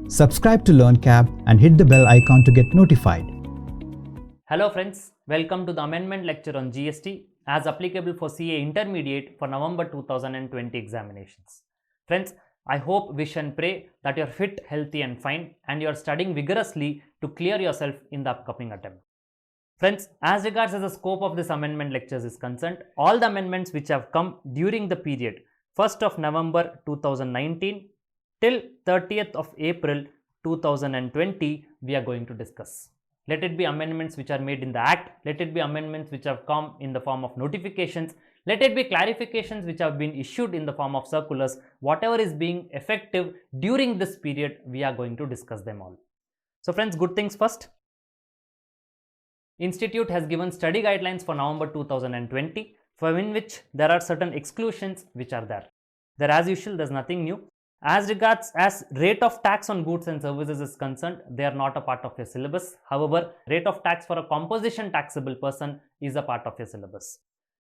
Subscribe to LearnCap and hit the bell icon to get notified. Hello friends, welcome to the amendment lecture on GST as applicable for CA Intermediate for November 2020 examinations. Friends, I hope, wish and pray that you are fit, healthy and fine and you are studying vigorously to clear yourself in the upcoming attempt. Friends, as regards as the scope of this amendment lectures is concerned, all the amendments which have come during the period 1st of November 2019 till 30th of April 2020 we are going to discuss. Let it be amendments which are made in the Act, let it be amendments which have come in the form of notifications, let it be clarifications which have been issued in the form of circulars, whatever is being effective during this period, we are going to discuss them all. So friends, good things first. Institute has given study guidelines for November 2020, for in which there are certain exclusions which are there. There as usual, there's nothing new. As regards as rate of tax on goods and services is concerned, they are not a part of your syllabus. However, rate of tax for a composition taxable person is a part of your syllabus.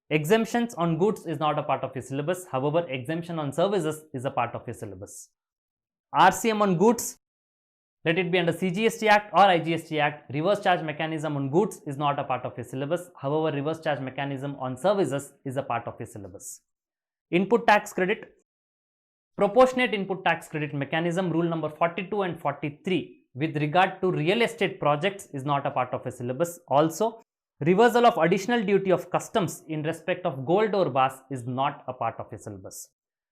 Exemptions on goods is not a part of your syllabus. However, exemption on services is a part of your syllabus. RCM on goods, let it be under CGST Act or IGST Act, reverse charge mechanism on goods is not a part of your syllabus. However, reverse charge mechanism on services is a part of your syllabus. Input tax credit, proportionate input tax credit mechanism, rule number 42 and 43 with regard to real estate projects is not a part of a syllabus. Also, reversal of additional duty of customs in respect of gold or bars is not a part of a syllabus.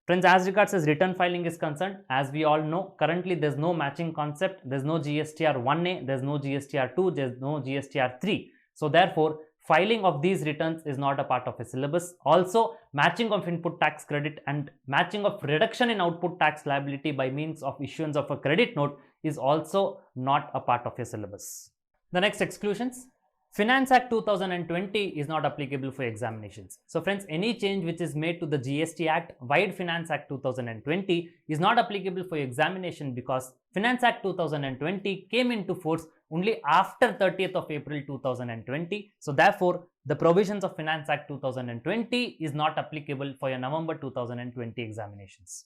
Friends, as regards as return filing is concerned, as we all know, currently there is no matching concept, there is no GSTR 1A, there is no GSTR 2, there is no GSTR 3. So therefore, filing of these returns is not a part of a syllabus. Also, matching of input tax credit and matching of reduction in output tax liability by means of issuance of a credit note is also not a part of a syllabus. The next exclusions. Finance Act 2020 is not applicable for examinations. So friends, any change which is made to the GST Act via Finance Act 2020 is not applicable for examination because Finance Act 2020 came into force only after 30th of April 2020. So therefore, the provisions of Finance Act 2020 is not applicable for your November 2020 examinations.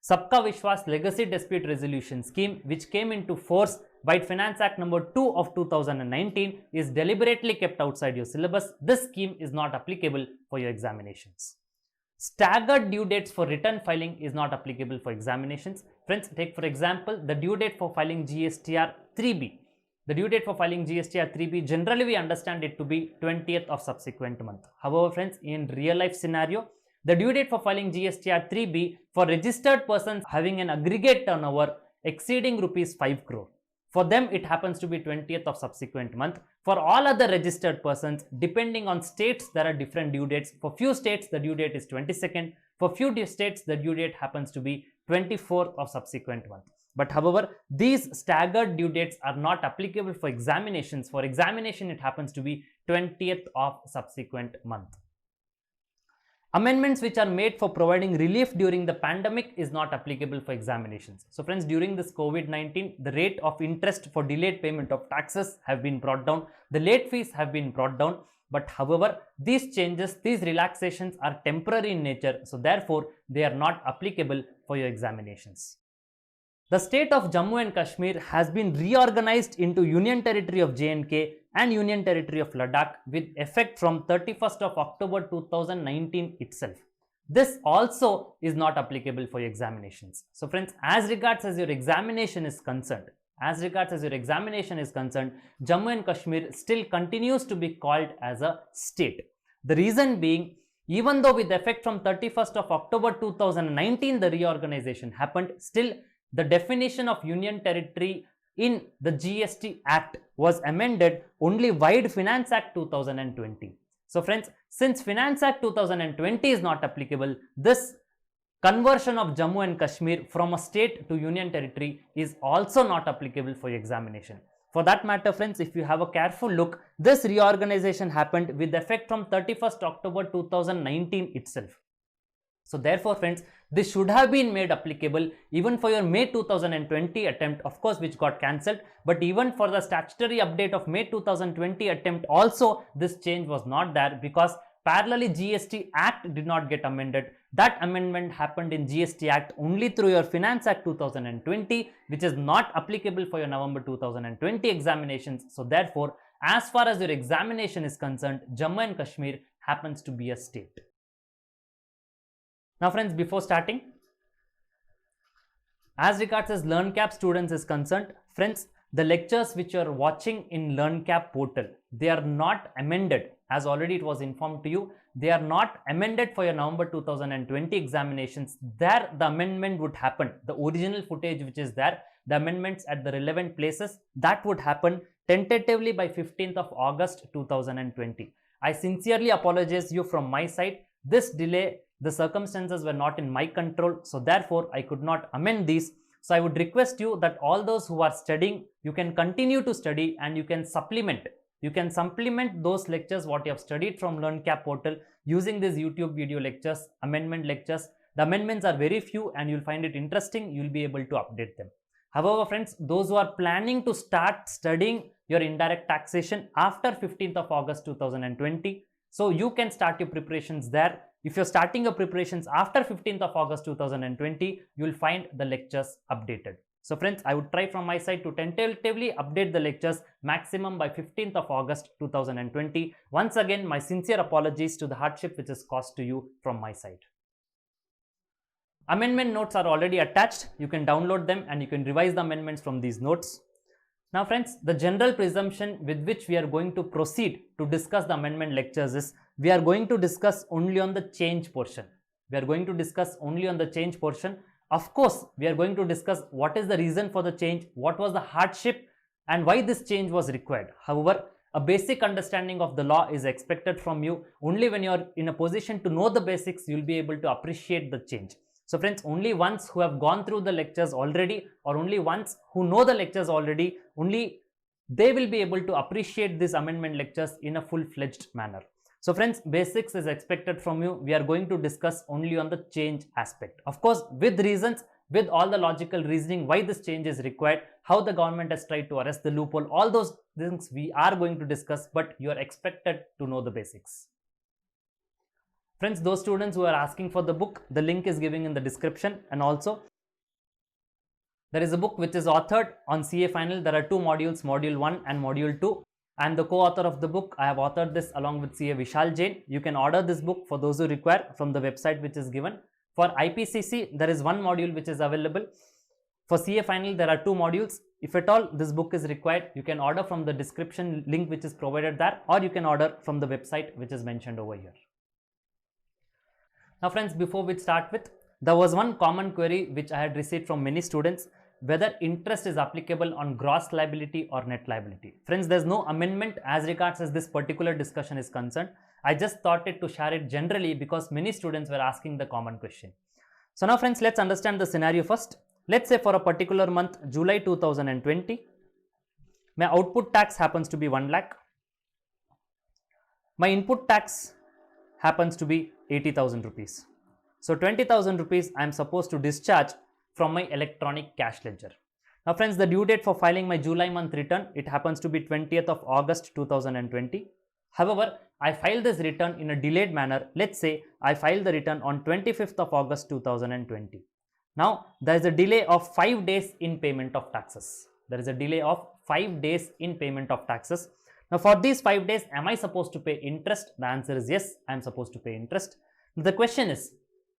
Sabka Vishwas Legacy Dispute Resolution Scheme, which came into force by Finance Act number 2 of 2019, is deliberately kept outside your syllabus. This scheme is not applicable for your examinations. Staggered due dates for return filing is not applicable for examinations. Friends, take for example the due date for filing GSTR 3B. The due date for filing GSTR 3B, generally we understand it to be 20th of subsequent month. However, friends, in real life scenario, the due date for filing GSTR 3B for registered persons having an aggregate turnover exceeding rupees 5 crore. For them, it happens to be 20th of subsequent month. For all other registered persons, depending on states, there are different due dates. For few states, the due date is 22nd. For few states, the due date happens to be 24th of subsequent month. But however, these staggered due dates are not applicable for examinations. For examination, it happens to be 20th of subsequent month. Amendments which are made for providing relief during the pandemic is not applicable for examinations. So friends, during this COVID-19, the rate of interest for delayed payment of taxes have been brought down. The late fees have been brought down. But however, these changes, these relaxations are temporary in nature. So therefore, they are not applicable for your examinations. The state of Jammu and Kashmir has been reorganized into Union Territory of J&K and Union Territory of Ladakh with effect from 31st of October 2019 itself. This also is not applicable for your examinations. So friends, as regards as your examination is concerned, Jammu and Kashmir still continues to be called as a state. The reason being, even though with effect from 31st of October 2019 the reorganization happened, still the definition of Union Territory in the GST Act was amended only via Finance Act 2020. So friends, since Finance Act 2020 is not applicable, this conversion of Jammu and Kashmir from a state to Union Territory is also not applicable for your examination. For that matter, friends, if you have a careful look, this reorganization happened with effect from 31st October 2019 itself. So therefore, friends, this should have been made applicable even for your May 2020 attempt, of course, which got cancelled. But even for the statutory update of May 2020 attempt also, this change was not there because Parallelly, GST Act did not get amended. That amendment happened in GST Act only through your Finance Act 2020, which is not applicable for your November 2020 examinations. So therefore, as far as your examination is concerned, Jammu and Kashmir happens to be a state. Now friends, before starting, as regards as LearnCap students is concerned, friends, the lectures which you are watching in LearnCap portal, they are not amended. As already it was informed to you, they are not amended for your November 2020 examinations. There the amendment would happen. The original footage which is there, the amendments at the relevant places, that would happen tentatively by 15th of August 2020. I sincerely apologize you from my side. This delay, the circumstances were not in my control, so therefore I could not amend these. So I would request you that all those who are studying, you can continue to study and you can supplement. You can supplement those lectures what you have studied from LearnCap portal using these YouTube video lectures, amendment lectures. The amendments are very few and you'll find it interesting. You'll be able to update them. However, friends, those who are planning to start studying your indirect taxation after 15th of August 2020, so you can start your preparations there. If you're starting your preparations after 15th of August 2020, you'll find the lectures updated. So friends, I would try from my side to tentatively update the lectures maximum by 15th of August 2020. Once again, my sincere apologies to the hardship which is caused to you from my side. Amendment notes are already attached. You can download them and you can revise the amendments from these notes. Now friends, the general presumption with which we are going to proceed to discuss the amendment lectures is we are going to discuss only on the change portion. We are going to discuss only on the change portion. Of course, we are going to discuss what is the reason for the change, what was the hardship and why this change was required. However, a basic understanding of the law is expected from you. Only when you are in a position to know the basics, you will be able to appreciate the change. So friends, only ones who have gone through the lectures already or only ones who know the lectures already, only they will be able to appreciate these amendment lectures in a full-fledged manner. So friends, basics is expected from you. We are going to discuss only on the change aspect. Of course, with reasons, with all the logical reasoning why this change is required, how the government has tried to arrest the loophole, all those things we are going to discuss, but you are expected to know the basics. Friends, those students who are asking for the book, the link is given in the description, and also there is a book which is authored on CA Final. There are two modules, Module 1 and Module 2. I am the co-author of the book. I have authored this along with CA Vishal Jain. You can order this book for those who require from the website which is given. For IPCC, there is one module which is available. For CA Final, there are two modules. If at all this book is required, you can order from the description link which is provided there, or you can order from the website which is mentioned over here. Now friends, before we start with, there was one common query which I had received from many students, whether interest is applicable on gross liability or net liability. Friends, there is no amendment as regards as this particular discussion is concerned. I just thought it to share it generally because many students were asking the common question. So now friends, let's understand the scenario first. Let's say for a particular month, July 2020, my output tax happens to be 1 lakh. My input tax happens to be 80,000 rupees. So 20,000 rupees I am supposed to discharge from my electronic cash ledger. Now friends, the due date for filing my July month return, it happens to be 20th of August 2020. However, I filed this return in a delayed manner. Let's say I filed the return on 25th of August 2020. Now there is a delay of 5 days in payment of taxes. There is a delay of 5 days in payment of taxes. Now for these 5 days, am I supposed to pay interest? The answer is yes, I am supposed to pay interest. The question is,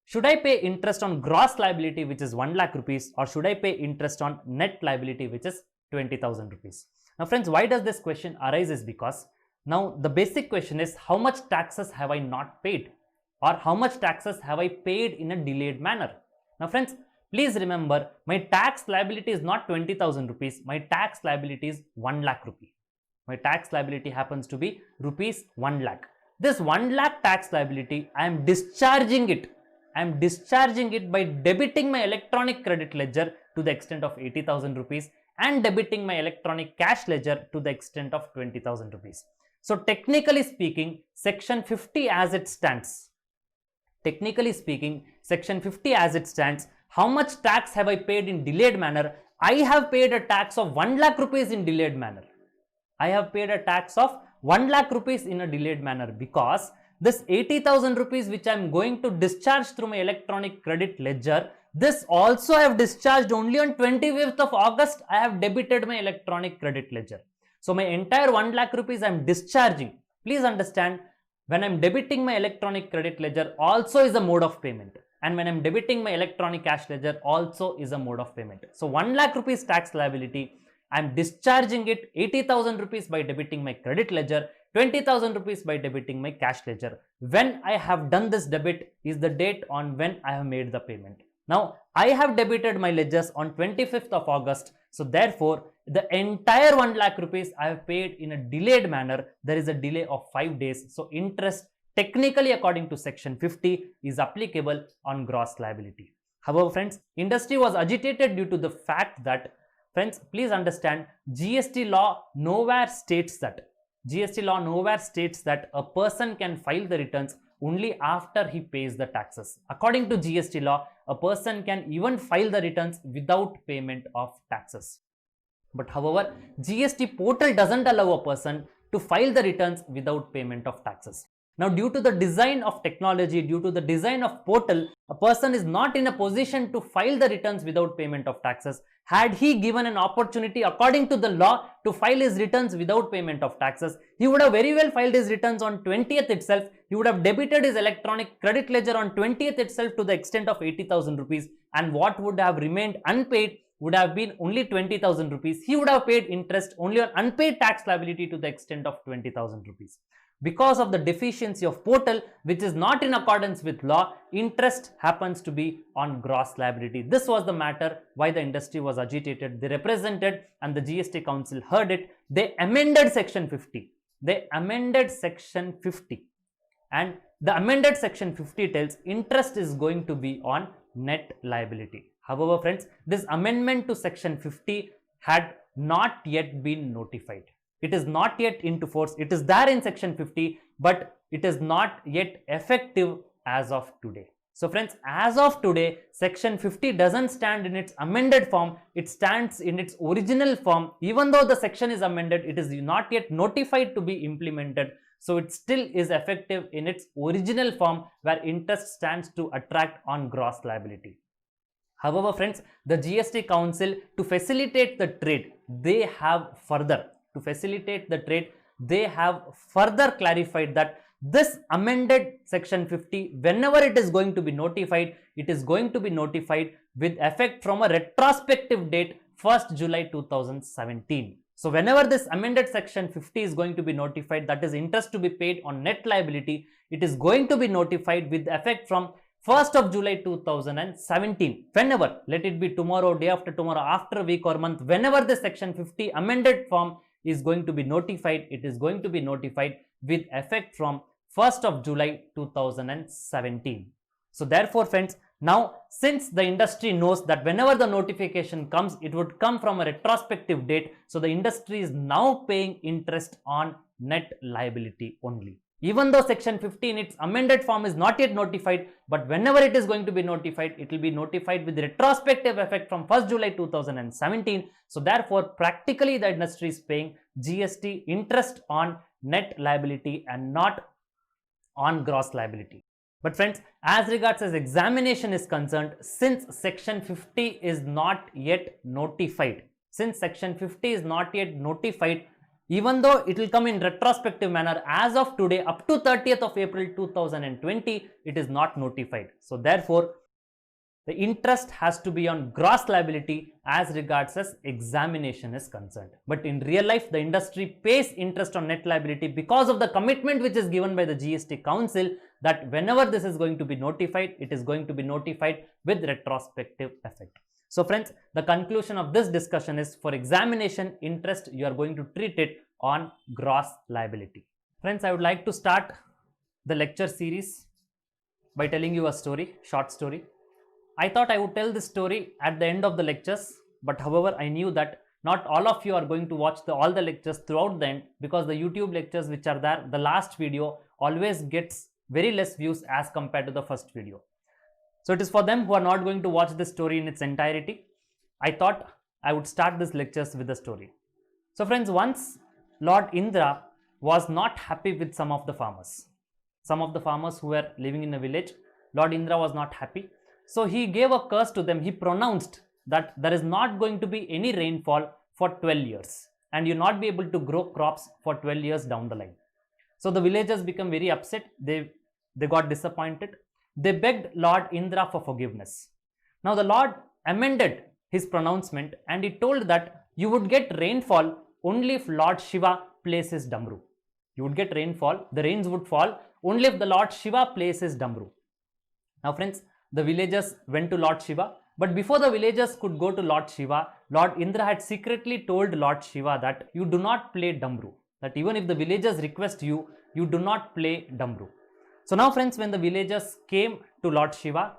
should I pay interest on gross liability which is 1 lakh rupees, or should I pay interest on net liability which is 20,000 rupees? Now friends, why does this question arise is because now the basic question is how much taxes have I not paid, or how much taxes have I paid in a delayed manner? Now friends, please remember, my tax liability is not 20,000 rupees, my tax liability is 1 lakh rupee. My tax liability happens to be rupees 1 lakh. This 1 lakh tax liability, I am discharging it. I am discharging it by debiting my electronic credit ledger to the extent of 80,000 rupees and debiting my electronic cash ledger to the extent of 20,000 rupees. So technically speaking, section 50 as it stands, how much tax have I paid in delayed manner? I have paid a tax of 1 lakh rupees in delayed manner. I have paid a tax of 1 lakh rupees in a delayed manner because this 80,000 rupees which I am going to discharge through my electronic credit ledger, this also I have discharged only on 25th of August. I have debited my electronic credit ledger. So my entire 1 lakh rupees I am discharging. Please understand, when I am debiting my electronic credit ledger also is a mode of payment. And when I am debiting my electronic cash ledger also is a mode of payment. So 1 lakh rupees tax liability, I am discharging it 80,000 rupees by debiting my credit ledger, 20,000 rupees by debiting my cash ledger. When I have done this debit is the date on when I have made the payment. Now, I have debited my ledgers on 25th of August. So therefore, the entire 1 lakh rupees I have paid in a delayed manner. There is a delay of 5 days. So interest technically according to section 50 is applicable on gross liability. However, friends, industry was agitated due to the fact that, friends, please understand, GST law nowhere states that a person can file the returns only after he pays the taxes. According to GST law, a person can even file the returns without payment of taxes. But however, GST portal doesn't allow a person to file the returns without payment of taxes. Now, due to the design of technology, due to the design of portal, a person is not in a position to file the returns without payment of taxes. Had he given an opportunity according to the law to file his returns without payment of taxes, he would have very well filed his returns on 20th itself. He would have debited his electronic credit ledger on 20th itself to the extent of 80,000 rupees, and what would have remained unpaid would have been only 20,000 rupees. He would have paid interest only on unpaid tax liability to the extent of 20,000 rupees. Because of the deficiency of portal, which is not in accordance with law, interest happens to be on gross liability. This was the matter why the industry was agitated. They represented and the GST Council heard it. They amended section 50. And the amended section 50 tells interest is going to be on net liability. However, friends, this amendment to section 50 had not yet been notified. It is not yet into force. It is there in section 50, but it is not yet effective as of today. So friends, as of today, section 50 doesn't stand in its amended form. It stands in its original form. Even though the section is amended, it is not yet notified to be implemented. So it still is effective in its original form, where interest stands to attract on gross liability. However, friends, the GST Council, to facilitate the trade, they have further clarified that this amended section 50, whenever it is going to be notified, it is going to be notified with effect from a retrospective date 1st July 2017. So whenever this amended section 50 is going to be notified, that is interest to be paid on net liability, it is going to be notified with effect from 1st of July 2017. Whenever, let it be tomorrow, day after tomorrow, after a week or month, whenever the section 50 amended form is going to be notified, it is going to be notified with effect from 1st of July 2017. So therefore, friends, now since the industry knows that whenever the notification comes, it would come from a retrospective date. So the industry is now paying interest on net liability only. Even though section 50 in its amended form is not yet notified, but whenever it is going to be notified, it will be notified with retrospective effect from 1st July 2017. So therefore, practically the industry is paying GST interest on net liability and not on gross liability. But friends, as regards as examination is concerned, since section 50 is not yet notified, even though it will come in retrospective manner, as of today up to 30th of April 2020, it is not notified. So therefore, the interest has to be on gross liability as regards as examination is concerned. But in real life, the industry pays interest on net liability because of the commitment which is given by the GST Council that whenever this is going to be notified, it is going to be notified with retrospective effect. So friends, the conclusion of this discussion is, for examination interest, you are going to treat it on gross liability. Friends, I would like to start the lecture series by telling you a story, short story. I thought I would tell this story at the end of the lectures, but however, I knew that not all of you are going to watch all the lectures throughout the end, because the YouTube lectures which are there, the last video always gets very less views as compared to the first video. So it is for them who are not going to watch this story in its entirety. I thought I would start this lectures with a story. So friends, once Lord Indra was not happy with some of the farmers. some of the farmers who were living in a village. Lord Indra was not happy. So he gave a curse to them. He pronounced that there is not going to be any rainfall for 12 years and you not be able to grow crops for 12 years down the line. So the villagers become very upset. They got disappointed. They begged Lord Indra for forgiveness. Now the Lord amended his pronouncement and he told that you would get rainfall only if Lord Shiva plays his Damru. You would get rainfall, the rains would fall only if the Lord Shiva plays his Damru. Now friends, the villagers went to Lord Shiva, but before the villagers could go to Lord Shiva, Lord Indra had secretly told Lord Shiva that you do not play Damru. That even if the villagers request you, you do not play Damru. So now friends, when the villagers came to Lord Shiva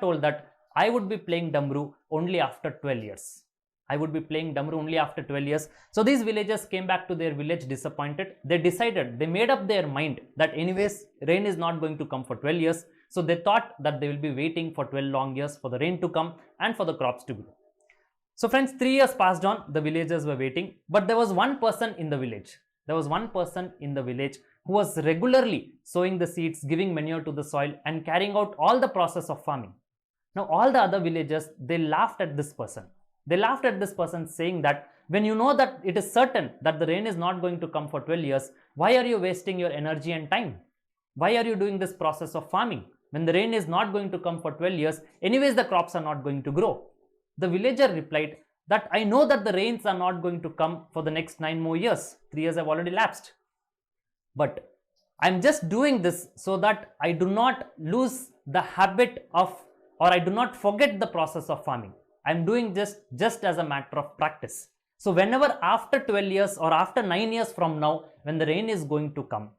told that I would be playing Damru only after 12 years. I would be playing Damru only after 12 years. So these villagers came back to their village disappointed. They made up their mind that anyways rain is not going to come for 12 years. So they thought that they will be waiting for 12 long years for the rain to come and for the crops to grow. So friends, 3 years passed on, the villagers were waiting, but there was one person in the village. There was one person in the village who was regularly sowing the seeds, giving manure to the soil and carrying out all the process of farming. Now all the other villagers, they laughed at this person. They laughed at this person saying that when you know that it is certain that the rain is not going to come for 12 years, why are you wasting your energy and time? Why are you doing this process of farming? When the rain is not going to come for 12 years, anyways the crops are not going to grow. The villager replied that I know that the rains are not going to come for the next 9 more years. 3 years have already lapsed. But I'm just doing this so that I do not lose the habit of, or I do not forget the process of farming. I'm doing this just as a matter of practice. So whenever after 12 years or after 9 years from now, when the rain is going to come,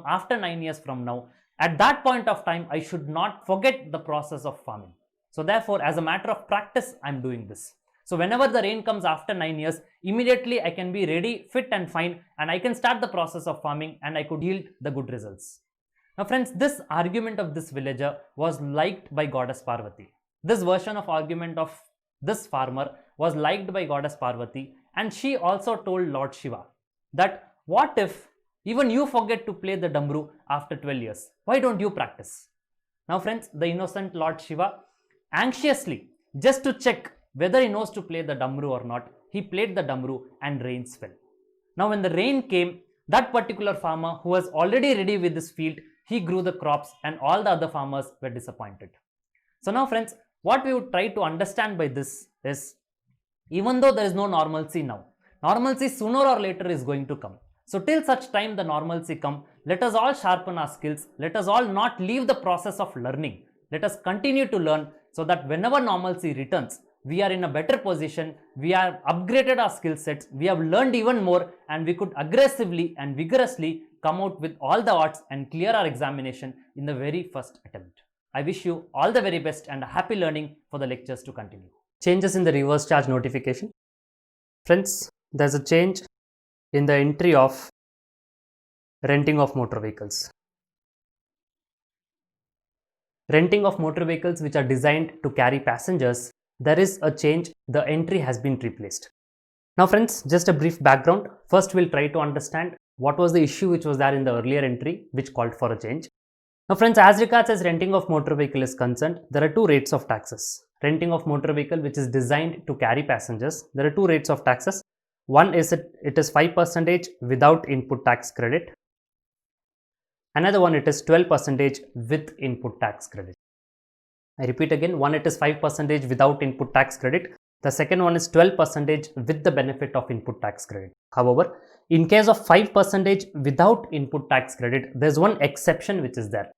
after 9 years from now, at that point of time, I should not forget the process of farming. So therefore, as a matter of practice, I'm doing this. So whenever the rain comes after 9 years, immediately I can be ready, fit and fine, and I can start the process of farming and I could yield the good results. Now friends, this argument of this villager was liked by Goddess Parvati. This version of argument of this farmer was liked by Goddess Parvati, and she also told Lord Shiva that what if even you forget to play the Damru after 12 years? Why don't you practice? Now friends, the innocent Lord Shiva anxiously, just to check whether he knows to play the Damru or not, he played the Damru and rains fell. Now when the rain came, that particular farmer who was already ready with this field, he grew the crops and all the other farmers were disappointed. So now friends, what we would try to understand by this is, even though there is no normalcy now, normalcy sooner or later is going to come. So till such time the normalcy come, let us all sharpen our skills. Let us all not leave the process of learning. Let us continue to learn so that whenever normalcy returns, we are in a better position. We have upgraded our skill sets. We have learned even more and we could aggressively and vigorously come out with all the odds and clear our examination in the very first attempt. I wish you all the very best and happy learning for the lectures to continue. Changes in the reverse charge notification. Friends, there's a change in the entry of renting of motor vehicles. Renting of motor vehicles which are designed to carry passengers, there is a change. The entry has been replaced. Now friends, just a brief background. First we'll try to understand what was the issue which was there in the earlier entry which called for a change. Now friends, as regards as renting of motor vehicle is concerned, there are two rates of taxes. Renting of motor vehicle which is designed to carry passengers, there are two rates of taxes. One is it is 5% without input tax credit. Another one, it is 12% with input tax credit. I repeat again, one it is 5% without input tax credit. The second one is 12% with the benefit of input tax credit. However, in case of 5% without input tax credit, there's one exception which is there.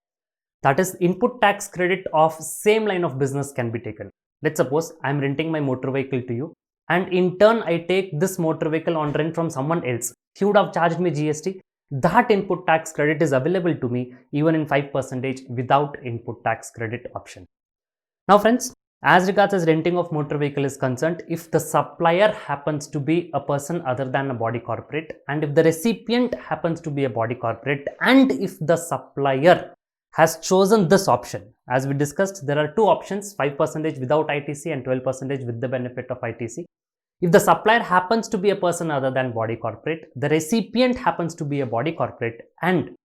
That is, input tax credit of same line of business can be taken. Let's suppose I'm renting my motor vehicle to you and in turn I take this motor vehicle on rent from someone else. He would have charged me GST. That input tax credit is available to me even in 5% without input tax credit option. Now friends, as regards as renting of motor vehicle is concerned, if the supplier happens to be a person other than a body corporate and if the recipient happens to be a body corporate and if the supplier has chosen this option, as we discussed, there are two options, 5% without ITC and 12% with the benefit of ITC. If the supplier happens to be a person other than body corporate, the recipient happens to be a body corporate and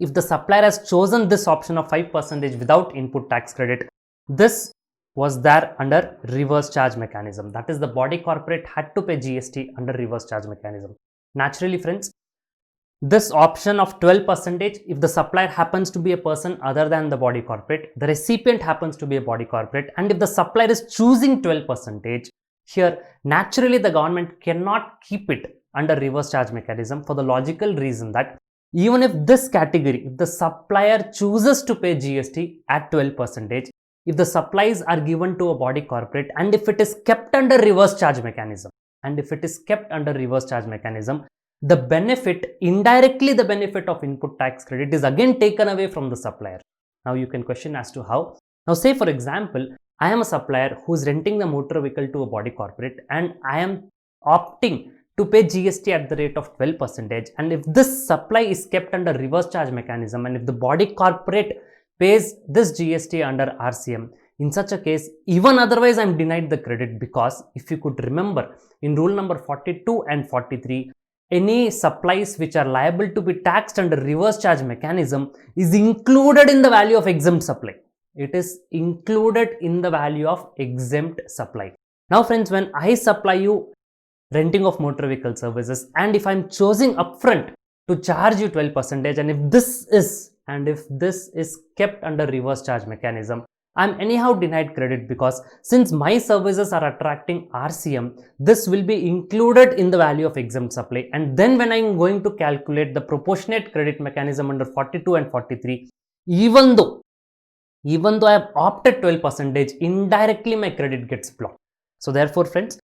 if the supplier has chosen this option of 5% without input tax credit, this was there under reverse charge mechanism. That is, the body corporate had to pay GST under reverse charge mechanism. Naturally, friends, this option of 12%, if the supplier happens to be a person other than the body corporate, the recipient happens to be a body corporate, and if the supplier is choosing 12%, here naturally the government cannot keep it under reverse charge mechanism, for the logical reason that even if this category, if the supplier chooses to pay GST at 12%, if the supplies are given to a body corporate and if it is kept under reverse charge mechanism, the benefit, indirectly the benefit of input tax credit is again taken away from the supplier. Now you can question as to how. Now say for example, I am a supplier who is renting the motor vehicle to a body corporate and I am opting to pay GST at the rate of 12%, and if this supply is kept under reverse charge mechanism and if the body corporate pays this GST under RCM, in such a case, even otherwise I am denied the credit, because if you could remember in rule number 42 and 43, any supplies which are liable to be taxed under reverse charge mechanism is included in the value of exempt supply. It is included in the value of exempt supply. Now friends, when I supply you renting of motor vehicle services, and if I am choosing upfront to charge you 12%, and if this is kept under reverse charge mechanism, I am anyhow denied credit, because since my services are attracting RCM, this will be included in the value of exempt supply. And then when I am going to calculate the proportionate credit mechanism under 42 and 43, even though I have opted 12%, indirectly my credit gets blocked. So therefore friends,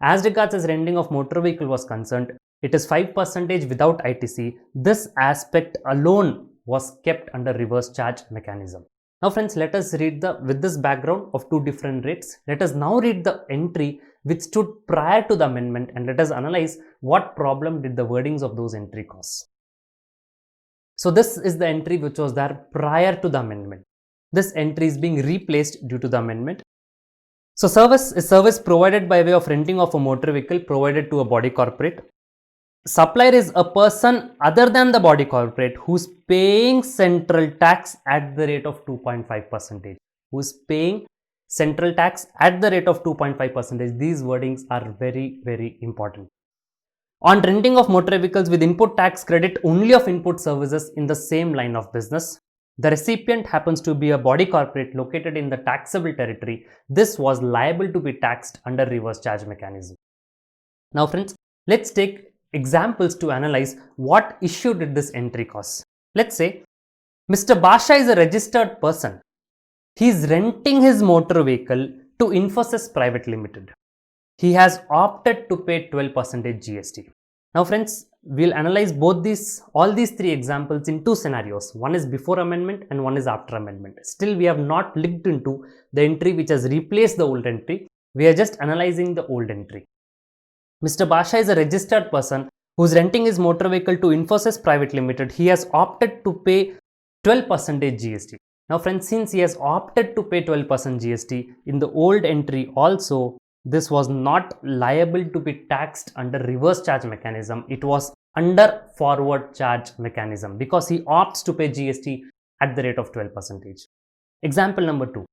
as regards as renting of motor vehicle was concerned, it is 5% without ITC. This aspect alone was kept under reverse charge mechanism. Now friends, let us read with this background of two different rates, let us now read the entry which stood prior to the amendment, and let us analyze what problem did the wordings of those entry cause. So this is the entry which was there prior to the amendment. This entry is being replaced due to the amendment. So service provided by way of renting of a motor vehicle provided to a body corporate. Supplier is a person other than the body corporate who's paying central tax at the rate of 2.5%. Who's paying central tax at the rate of 2.5%. These wordings are very, very important. On renting of motor vehicles with input tax credit only of input services in the same line of business, the recipient happens to be a body corporate located in the taxable territory. This was liable to be taxed under reverse charge mechanism. Now friends, let's take examples to analyze what issue did this entry cause. Let's say Mr. Basha is a registered person. He is renting his motor vehicle to Infosys Private Limited. He has opted to pay 12% GST. Now friends, we'll analyze all these three examples in two scenarios. One is before amendment and one is after amendment. Still, we have not looked into the entry which has replaced the old entry. We are just analyzing the old entry. Mr. Basha is a registered person who is renting his motor vehicle to Infosys Private Limited. He has opted to pay 12% GST. Now friends, since he has opted to pay 12% GST, in the old entry also, this was not liable to be taxed under reverse charge mechanism. It was under forward charge mechanism because he opts to pay GST at the rate of 12%. Example number 2.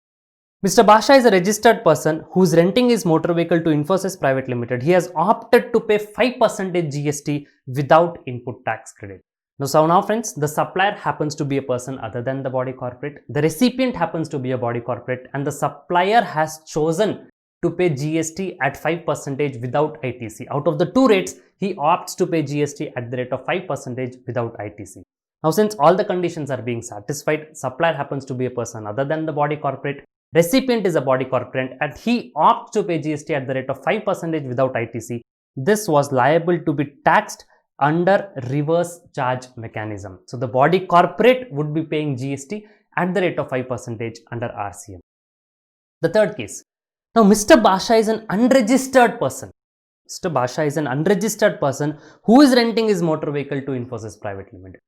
Mr. Basha is a registered person who is renting his motor vehicle to Infosys Private Limited. He has opted to pay 5% GST without input tax credit. Now friends, the supplier happens to be a person other than the body corporate. The recipient happens to be a body corporate, and the supplier has chosen to pay GST at 5% without ITC. Out of the two rates, he opts to pay GST at the rate of 5% without ITC. Now since all the conditions are being satisfied, supplier happens to be a person other than the body corporate, recipient is a body corporate, and he opts to pay GST at the rate of 5% without ITC. This was liable to be taxed under reverse charge mechanism. So the body corporate would be paying GST at the rate of 5% under RCM. The third case. Now Mr. Basha is an unregistered person. Mr. Basha is an unregistered person who is renting his motor vehicle to Infosys Private Limited.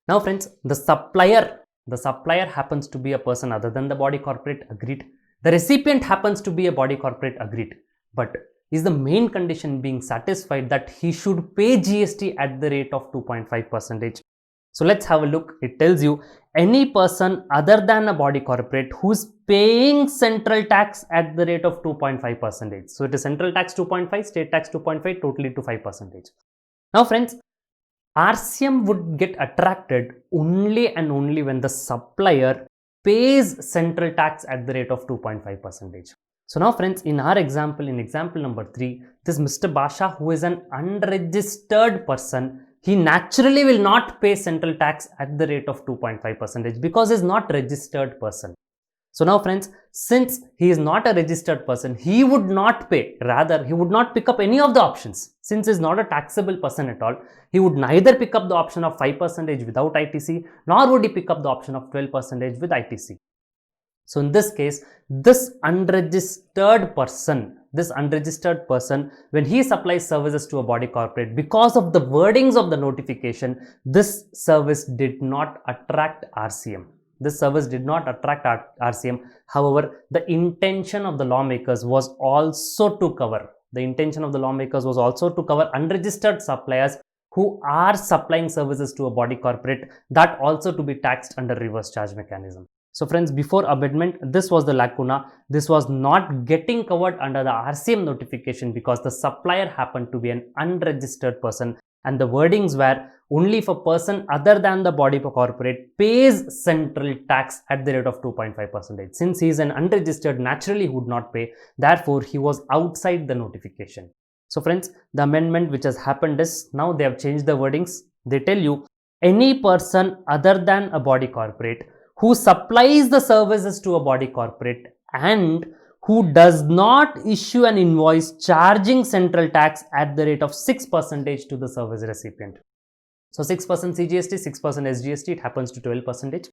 Now friends, the supplier happens to be a person other than the body corporate, agreed. The recipient happens to be a body corporate, agreed. But is the main condition being satisfied that he should pay GST at the rate of 2.5%? So let's have a look. It tells you any person other than a body corporate who's paying central tax at the rate of 2.5%. So it is central tax 2.5, state tax 2.5, totally to 5%. Now friends, RCM would get attracted only and only when the supplier pays central tax at the rate of 2.5%. So now friends, in our example, in example number 3, this Mr. Basha, who is an unregistered person, he naturally will not pay central tax at the rate of 2.5% because he is not registered person. So now friends, since he is not a registered person, he would not pay, rather he would not pick up any of the options. Since he is not a taxable person at all, he would neither pick up the option of 5% without ITC, nor would he pick up the option of 12% with ITC. So in this case, this unregistered person, when he supplies services to a body corporate, because of the wordings of the notification, this service did not attract RCM. This service did not attract RCM. However, the intention of the lawmakers was also to cover unregistered suppliers who are supplying services to a body corporate, that also to be taxed under reverse charge mechanism. So friends, before amendment, this was the lacuna. This was not getting covered under the RCM notification because the supplier happened to be an unregistered person, and the wordings were only if a person other than the body corporate pays central tax at the rate of 2.5%. Since he is an unregistered, naturally he would not pay. Therefore, he was outside the notification. So friends, the amendment which has happened is, now they have changed the wordings. They tell you any person other than a body corporate who supplies the services to a body corporate and who does not issue an invoice charging central tax at the rate of 6% to the service recipient. So 6% CGST, 6% SGST, it happens to 12%.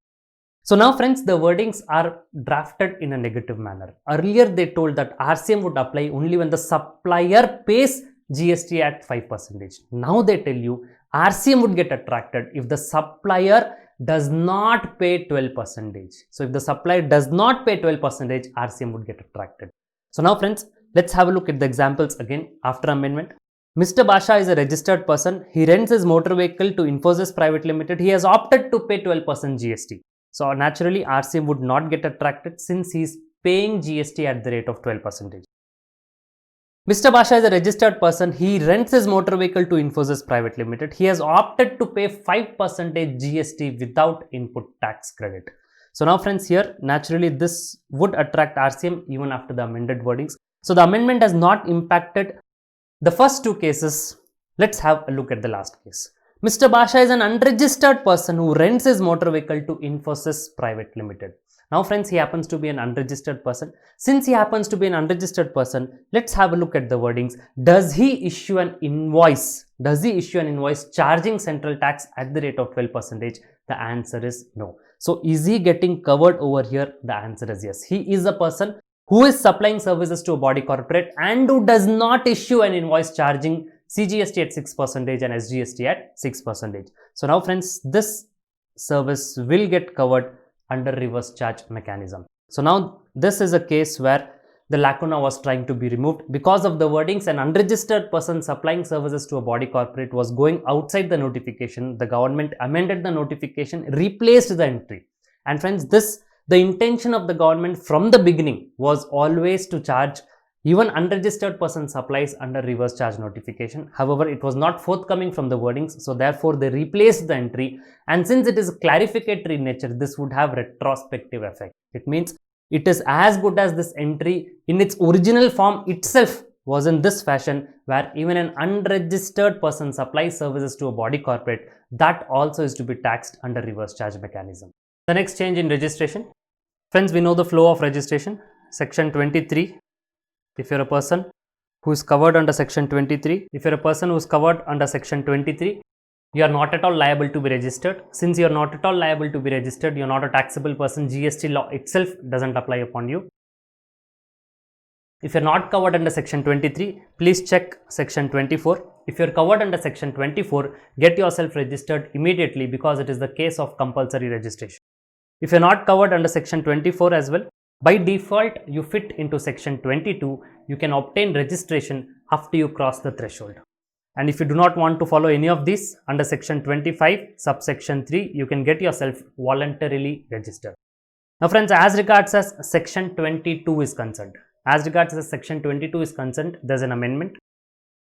So now friends, the wordings are drafted in a negative manner. Earlier they told that RCM would apply only when the supplier pays GST at 5%. Now they tell you RCM would get attracted if the supplier does not pay 12%. So if the supplier does not pay 12%, RCM would get attracted. So now friends, let's have a look at the examples again after amendment. Mr. Basha is a registered person. He rents his motor vehicle to Infosys Private Limited. He has opted to pay 12% GST. So naturally, RCM would not get attracted since he is paying GST at the rate of 12%. Mr. Basha is a registered person. He rents his motor vehicle to Infosys Private Limited. He has opted to pay 5% GST without input tax credit. So now friends, here naturally this would attract RCM even after the amended wordings. So the amendment has not impacted the first two cases. Let's have a look at the last case. Mr. Basha is an unregistered person who rents his motor vehicle to Infosys Private Limited. Now friends, he happens to be an unregistered person. Since he happens to be an unregistered person, let's have a look at the wordings. Does he issue an invoice? Charging central tax at the rate of 12%? The answer is no. So is he getting covered over here? The answer is yes. He is a person who is supplying services to a body corporate and who does not issue an invoice charging CGST at 6% and SGST at 6%. So now friends, this service will get covered under reverse charge mechanism. So now this is a case where the lacuna was trying to be removed. Because of the wordings, an unregistered person supplying services to a body corporate was going outside the notification. The government amended the notification, replaced the entry. And friends, the intention of the government from the beginning was always to charge even unregistered person supplies under reverse charge notification. However, it was not forthcoming from the wordings, so therefore they replaced the entry, and since it is clarificatory in nature, this would have retrospective effect. It means it is as good as this entry in its original form itself was in this fashion, where even an unregistered person supplies services to a body corporate, that also is to be taxed under reverse charge mechanism. The next change in registration. Friends, we know the flow of registration. Section 23. If you're a person who is covered under section 23, you are not at all liable to be registered. Since you are not at all liable to be registered, you are not a taxable person. GST law itself doesn't apply upon you. If you are not covered under section 23, please check section 24. If you are covered under section 24, get yourself registered immediately because it is the case of compulsory registration. If you are not covered under section 24 as well, by default, you fit into section 22. You can obtain registration after you cross the threshold. And if you do not want to follow any of these, under section 25 subsection 3, you can get yourself voluntarily registered. Now friends, as regards as section 22 is concerned, there's an amendment.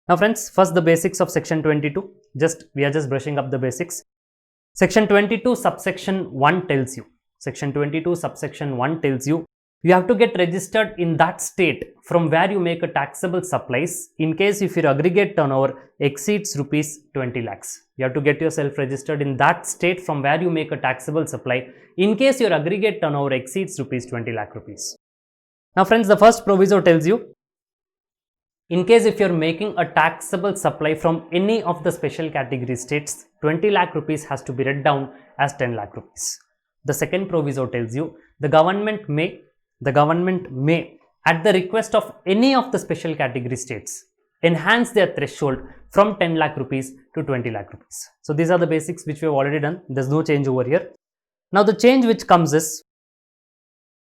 Now friends, first the basics of section 22, we are just brushing up the basics. Section 22 subsection 1 tells you, you have to get registered in that state from where you make a taxable supplies in case if your aggregate turnover exceeds rupees 20 lakhs. You have to get yourself registered in that state from where you make a taxable supply in case your aggregate turnover exceeds rupees 20 lakh rupees. Now friends, the first proviso tells you, in case if you are making a taxable supply from any of the special category states, 20 lakh rupees has to be read down as 10 lakh rupees. The second proviso tells you, the government may, at the request of any of the special category states, enhance their threshold from 10 lakh rupees to 20 lakh rupees. So these are the basics which we have already done. There's no change over here. Now the change which comes is,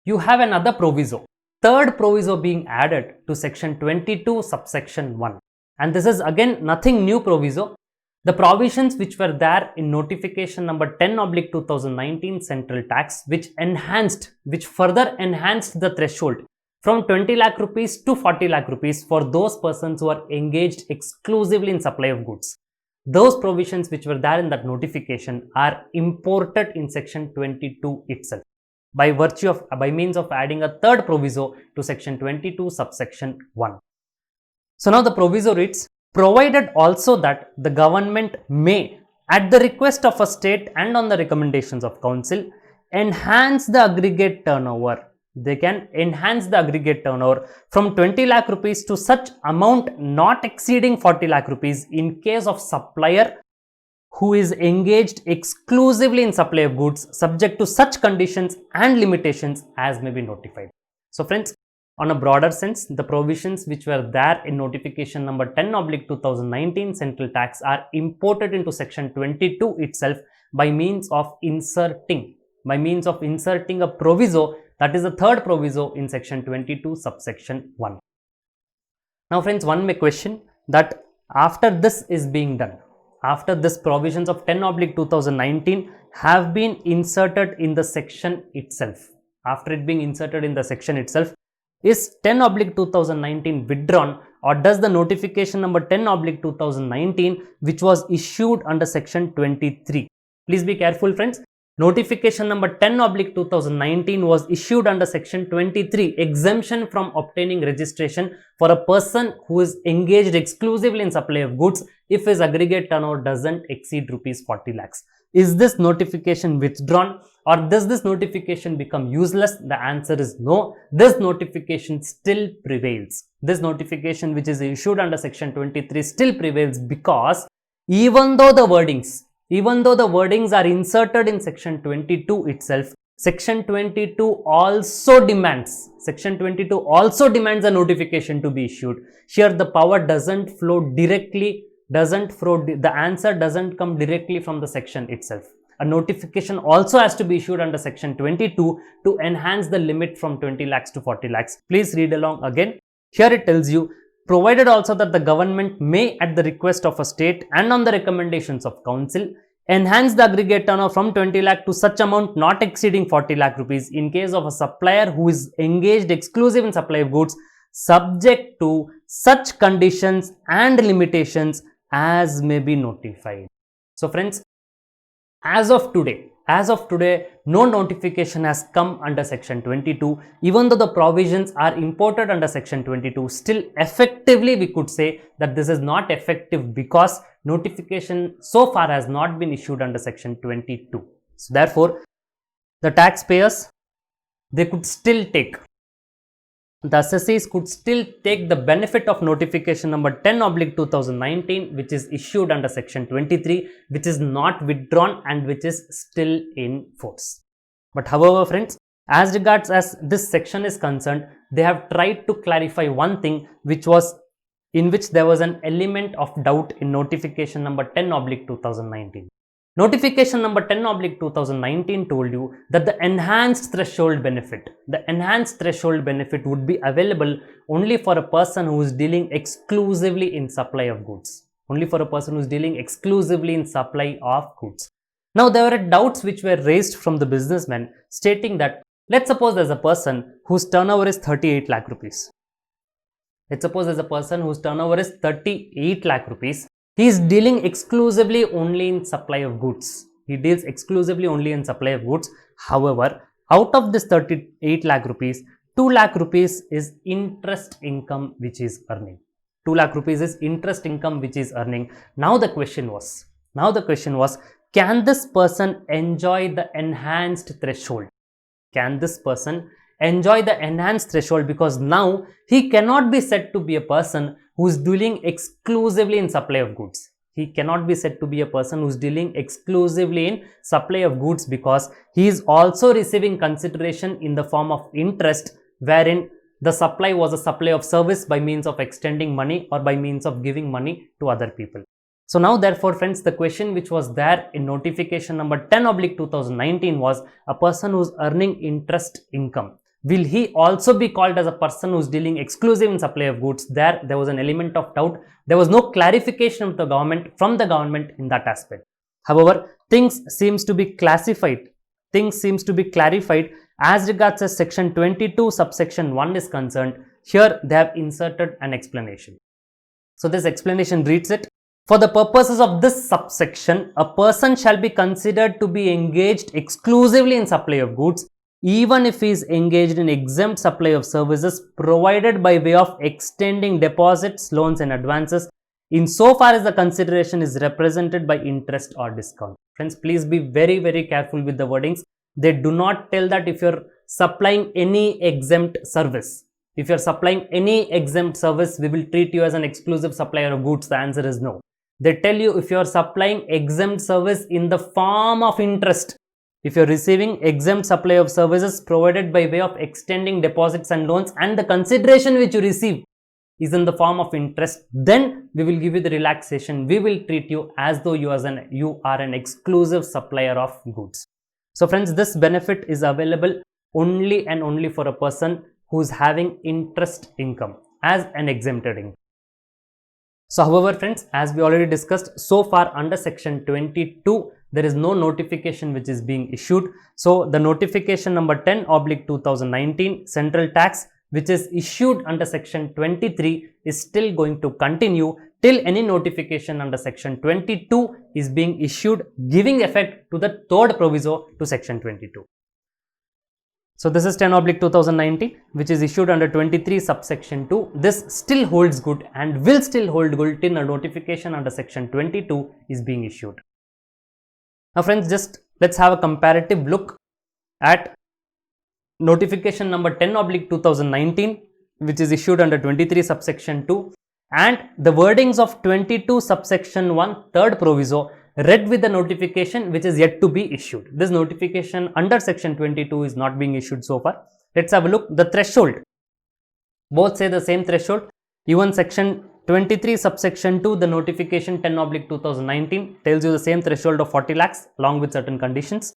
you have another proviso, third proviso being added to section 22 subsection 1. And this is again nothing new proviso. The provisions which were there in notification number 10/2019 central tax, which further enhanced the threshold from 20 lakh rupees to 40 lakh rupees for those persons who are engaged exclusively in supply of goods. Those provisions which were there in that notification are imported in section 22 itself by means of adding a third proviso to section 22 subsection 1. So now the proviso reads, provided also that the government may, at the request of a state and on the recommendations of council, enhance the aggregate turnover. They can enhance the aggregate turnover from 20 lakh rupees to such amount not exceeding 40 lakh rupees in case of supplier who is engaged exclusively in supply of goods, subject to such conditions and limitations as may be notified. So friends, on a broader sense, the provisions which were there in notification number 10/2019 central tax are imported into section 22 itself by means of inserting a proviso, that is the third proviso in section 22 subsection 1. Now friends, one may question that after this is being done, after this provisions of 10/2019 have been inserted in the section itself, after it being inserted in the section itself, is 10/2019 withdrawn, or does the notification number 10/2019 which was issued under section 23? Please be careful friends. Notification number 10/2019 was issued under section 23, exemption from obtaining registration for a person who is engaged exclusively in supply of goods if his aggregate turnover doesn't exceed rupees 40 lakhs. Is this notification withdrawn, or does this notification become useless? The answer is no. This notification still prevails. This notification which is issued under section 23 still prevails, because even though the wordings are inserted in section 22 itself, section 22 also demands a notification to be issued. Here the power doesn't flow directly, the answer doesn't come directly from the section itself. A notification also has to be issued under section 22 to enhance the limit from 20 lakhs to 40 lakhs. Please read along again. Here it tells you, provided also that the government may, at the request of a state and on the recommendations of council, enhance the aggregate turnover from 20 lakh to such amount not exceeding 40 lakh rupees in case of a supplier who is engaged exclusive in supply of goods, subject to such conditions and limitations as may be notified. So friends, as of today, no notification has come under section 22. Even though the provisions are imported under section 22, still effectively we could say that this is not effective because notification so far has not been issued under section 22. So therefore, the taxpayers, they could still take, the assessees could still take the benefit of notification number 10/2019, which is issued under section 23, which is not withdrawn and which is still in force. But however friends, as regards as this section is concerned, they have tried to clarify one thing in which there was an element of doubt in notification number 10/2019. Notification number 10/2019 told you that the enhanced threshold benefit would be available only for a person who is dealing exclusively in supply of goods. only for a person who's dealing exclusively in supply of goods. Now, there were doubts which were raised from the businessmen stating that, let's suppose there's a person whose turnover is 38 lakh rupees. Let's suppose there's a person whose turnover is 38 lakh rupees. He is dealing exclusively only in supply of goods. He deals exclusively only in supply of goods. However, out of this 38 lakh rupees, 2 lakh rupees is interest income which is earning. 2 lakh rupees is interest income which is earning. Now the question was, can this person enjoy the enhanced threshold? Can this person enjoy the enhanced threshold? Because now he cannot be said to be a person who is dealing exclusively in supply of goods. He cannot be said to be a person who is dealing exclusively in supply of goods, because he is also receiving consideration in the form of interest, wherein the supply was a supply of service by means of extending money or by means of giving money to other people. So now therefore friends, the question which was there in notification number 10/2019 was, a person who is earning interest income, will he also be called as a person who is dealing exclusive in supply of goods? There was an element of doubt. There was no clarification of the government in that aspect. However, things seems to be clarified as regards as section 22 subsection 1 is concerned. Here they have inserted an explanation. So this explanation reads it: for the purposes of this subsection, a person shall be considered to be engaged exclusively in supply of goods, even if he is engaged in exempt supply of services provided by way of extending deposits, loans and advances, insofar as the consideration is represented by interest or discount. Friends, please be very, very careful with the wordings. They do not tell that if you're supplying any exempt service. If you're supplying any exempt service, we will treat you as an exclusive supplier of goods. The answer is no. They tell you if you're supplying exempt service in the form of interest, if you're receiving exempt supply of services provided by way of extending deposits and loans, and the consideration which you receive is in the form of interest, then we will give you the relaxation. We will treat you as though you are an exclusive supplier of goods. So friends, this benefit is available only and only for a person who is having interest income as an exempted income. So however friends, as we already discussed, so far under section 22, there is no notification which is being issued. So the notification number 10/2019 central tax, which is issued under section 23, is still going to continue till any notification under section 22 is being issued, giving effect to the third proviso to section 22. So this is 10/2019, which is issued under 23 subsection 2. This still holds good and will still hold good till a notification under section 22 is being issued. Now friends, just let's have a comparative look at notification number 10/2019, which is issued under 23 subsection 2, and the wordings of 22 subsection 1 third proviso read with the notification which is yet to be issued. This notification under section 22 is not being issued so far. Let's have a look. The threshold, both say the same threshold. Even section 23 subsection 2, the notification 10/2019 tells you the same threshold of 40 lakhs along with certain conditions.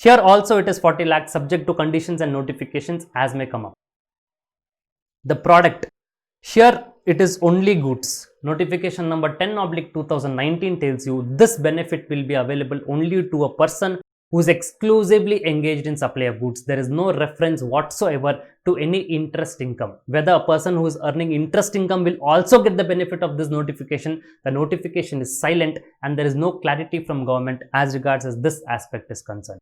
Here also it is 40 lakhs subject to conditions and notifications as may come up. The product, here it is only goods. Notification number 10/2019 tells you this benefit will be available only to a person who is exclusively engaged in supply of goods. There is no reference whatsoever to any interest income. Whether a person who is earning interest income will also get the benefit of this notification, the notification is silent and there is no clarity from government as regards as this aspect is concerned.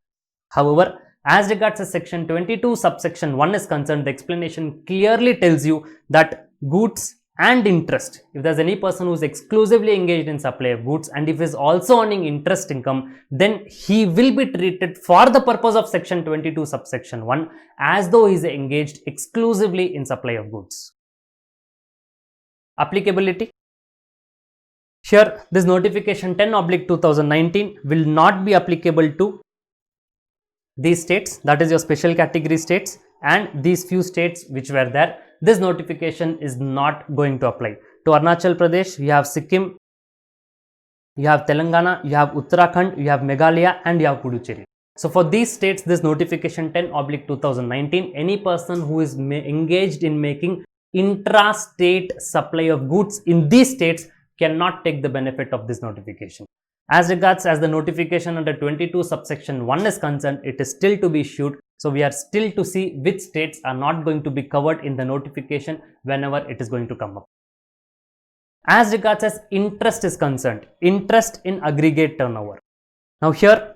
However, as regards as section 22 subsection 1 is concerned, the explanation clearly tells you that goods and interest, if there's any person who is exclusively engaged in supply of goods and if he is also earning interest income, then he will be treated for the purpose of section 22 subsection 1 as though he is engaged exclusively in supply of goods. Applicability. Here, this notification 10/2019 will not be applicable to these states, that is your special category states, and these few states which were there. This notification is not going to apply. To Arunachal Pradesh, you have Sikkim, you have Telangana, you have Uttarakhand, you have Meghalaya and you have Puducherry. So for these states, this notification 10/2019, any person who is engaged in making intra-state supply of goods in these states cannot take the benefit of this notification. As regards as the notification under 22 subsection 1 is concerned, it is still to be issued. So we are still to see which states are not going to be covered in the notification whenever it is going to come up. As regards as interest is concerned, interest in aggregate turnover. Now here,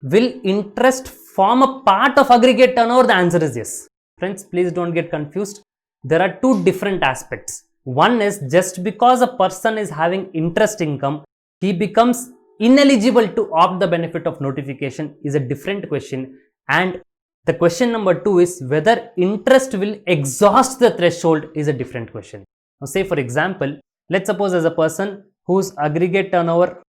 will interest form a part of aggregate turnover? The answer is yes. Friends, please don't get confused. There are two different aspects. One is, just because a person is having interest income, he becomes ineligible to opt the benefit of notification is a different question. And the question number two is whether interest will exhaust the threshold is a different question. Now say for example, let's suppose as a person whose aggregate turnover,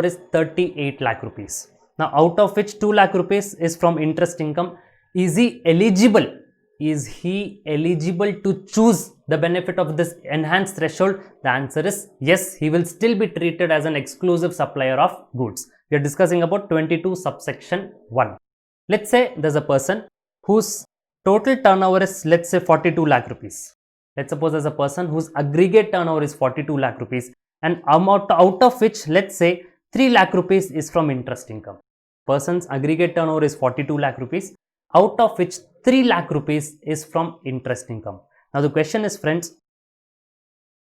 is 38 lakh rupees. Now out of which 2 lakh rupees is from interest income. Is he eligible? Is he eligible to choose the benefit of this enhanced threshold? The answer is yes, he will still be treated as an exclusive supplier of goods. We are discussing about 22 subsection 1. Let's say there's a person whose total turnover is, let's say, 42 lakh rupees. Let's suppose there's a person whose aggregate turnover is 42 lakh rupees and out of which, let's say, 3 lakh rupees is from interest income. Person's aggregate turnover is 42 lakh rupees, out of which 3 lakh rupees is from interest income. Now the question is, friends,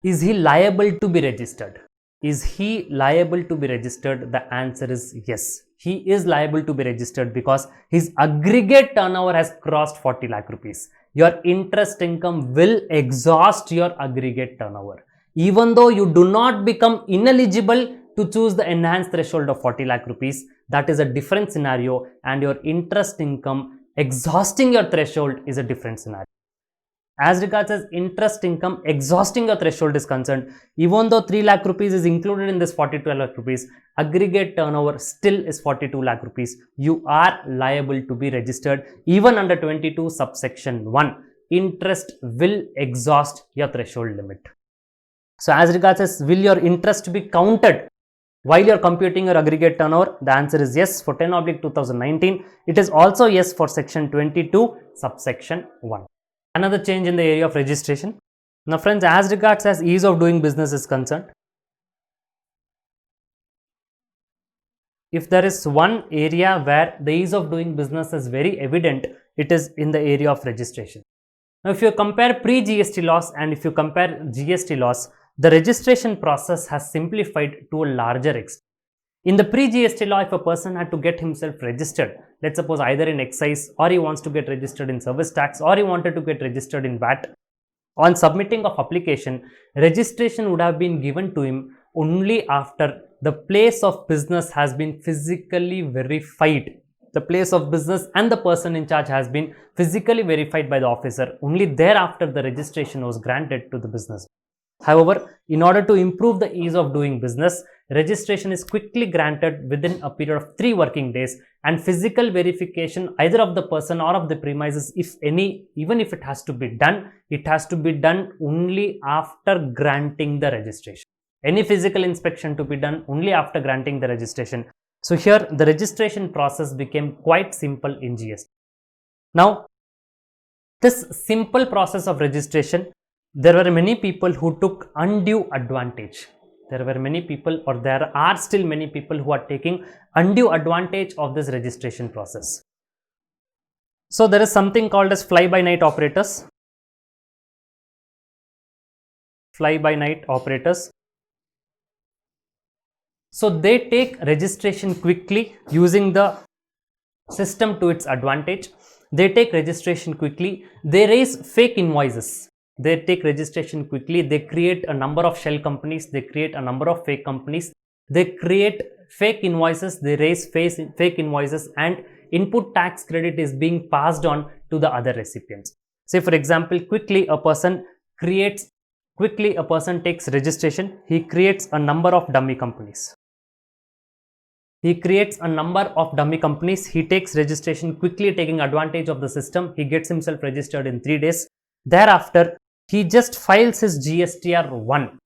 is he liable to be registered? Is he liable to be registered? The answer is yes. He is liable to be registered because his aggregate turnover has crossed 40 lakh rupees. Your interest income will exhaust your aggregate turnover. Even though you do not become ineligible to choose the enhanced threshold of 40 lakh rupees, that is a different scenario, and your interest income exhausting your threshold is a different scenario. As regards as interest income exhausting your threshold is concerned, even though 3 lakh rupees is included in this 42 lakh rupees, aggregate turnover still is 42 lakh rupees. You are liable to be registered even under 22 subsection 1. Interest will exhaust your threshold limit. So as regards as will your interest be counted while you are computing your aggregate turnover? The answer is yes for 10/2019. It is also yes for section 22 subsection 1. Another change in the area of registration. Now friends, as regards as ease of doing business is concerned, if there is one area where the ease of doing business is very evident, it is in the area of registration. Now if you compare pre-GST laws and if you compare GST laws, the registration process has simplified to a larger extent. In the pre-GST law, if a person had to get himself registered, let's suppose either in excise or he wants to get registered in service tax or he wanted to get registered in VAT, on submitting of application, registration would have been given to him only after the place of business has been physically verified. The place of business and the person in charge has been physically verified by the officer. Only thereafter the registration was granted to the business. However, in order to improve the ease of doing business, registration is quickly granted within a period of 3 working days, and physical verification either of the person or of the premises, if any, even if it has to be done, it has to be done only after granting the registration. Any physical inspection to be done only after granting the registration. So here the registration process became quite simple in GST. Now, this simple process of registration, there were many people who took undue advantage. There were many people, or there are still many people who are taking undue advantage of this registration process. So there is something called as fly-by-night operators. Fly-by-night operators. So they take registration quickly using the system to its advantage. They take registration quickly. They raise fake invoices. They take registration quickly. They create a number of shell companies. They create a number of fake companies. They create fake invoices. They raise fake invoices, and input tax credit is being passed on to the other recipients. Say for example, quickly a person takes registration. He creates a number of dummy companies. He takes registration quickly, taking advantage of the system. He gets himself registered in 3 days. Thereafter, he just files his GSTR 1.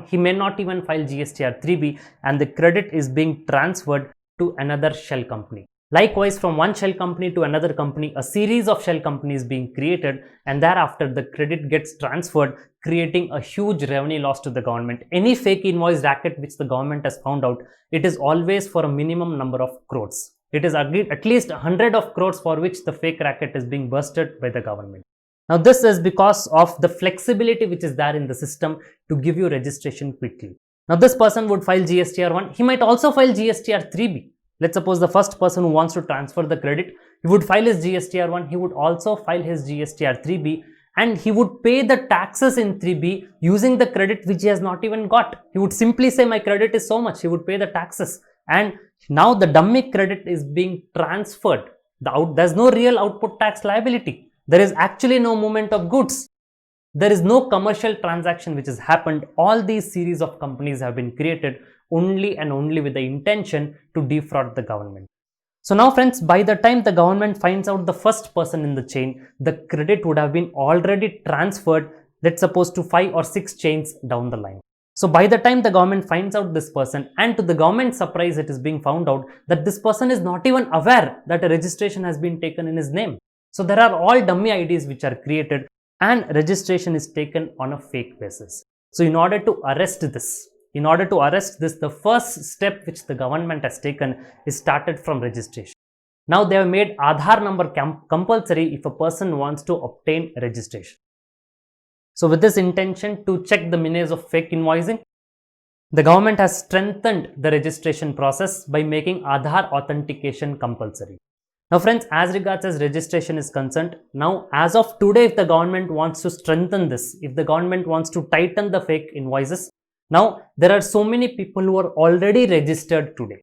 He may not even file GSTR 3B, and the credit is being transferred to another shell company. Likewise, from one shell company to another company, a series of shell companies being created, and thereafter the credit gets transferred, creating a huge revenue loss to the government. Any fake invoice racket which the government has found out, it is always for a minimum number of crores. It is at least 100 of crores for which the fake racket is being busted by the government. Now, this is because of the flexibility which is there in the system to give you registration quickly. Now, this person would file GSTR1. He might also file GSTR3B. Let's suppose the first person who wants to transfer the credit, he would file his GSTR1. He would also file his GSTR3B, and he would pay the taxes in 3B using the credit which he has not even got. He would simply say, my credit is so much. He would pay the taxes. And now the dummy credit is being transferred. There's no real output tax liability. There is actually no movement of goods. There is no commercial transaction which has happened. All these series of companies have been created only and only with the intention to defraud the government. So now friends, by the time the government finds out the first person in the chain, the credit would have been already transferred, let's suppose, to 5 or 6 chains down the line. So by the time the government finds out this person, and to the government's surprise, it is being found out that this person is not even aware that a registration has been taken in his name. So there are all dummy IDs which are created and registration is taken on a fake basis. So in order to arrest this, the first step which the government has taken is started from registration. Now they have made Aadhaar number compulsory if a person wants to obtain registration. So with this intention to check the menace of fake invoicing, the government has strengthened the registration process by making Aadhaar authentication compulsory. Now friends, as regards as registration is concerned, now as of today, if the government wants to strengthen this, if the government wants to tighten the fake invoices, now there are so many people who are already registered today.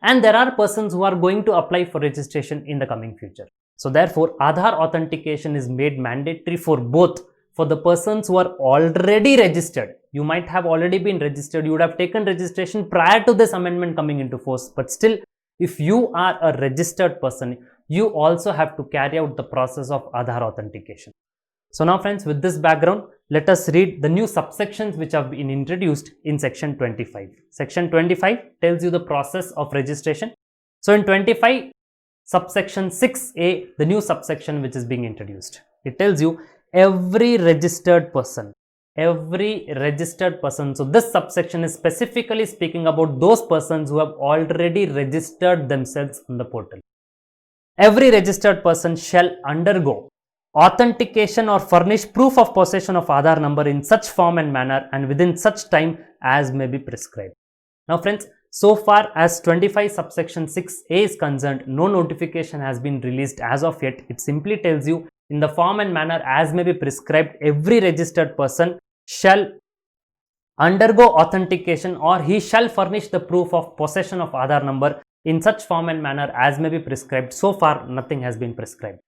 And there are persons who are going to apply for registration in the coming future. So therefore, Aadhaar authentication is made mandatory for both, for the persons who are already registered. You might have already been registered, you would have taken registration prior to this amendment coming into force, but still, if you are a registered person, you also have to carry out the process of Aadhaar authentication. So now friends, with this background, let us read the new subsections which have been introduced in section 25. Section 25 tells you the process of registration. So in 25, subsection 6A, the new subsection which is being introduced, it tells you every registered person. So this subsection is specifically speaking about those persons who have already registered themselves on the portal. Every registered person shall undergo authentication or furnish proof of possession of Aadhaar number in such form and manner and within such time as may be prescribed. Now friends, so far as 25 subsection 6A is concerned, no notification has been released as of yet. It simply tells you in the form and manner as may be prescribed, every registered person shall undergo authentication or he shall furnish the proof of possession of Aadhaar number in such form and manner as may be prescribed. So far, nothing has been prescribed.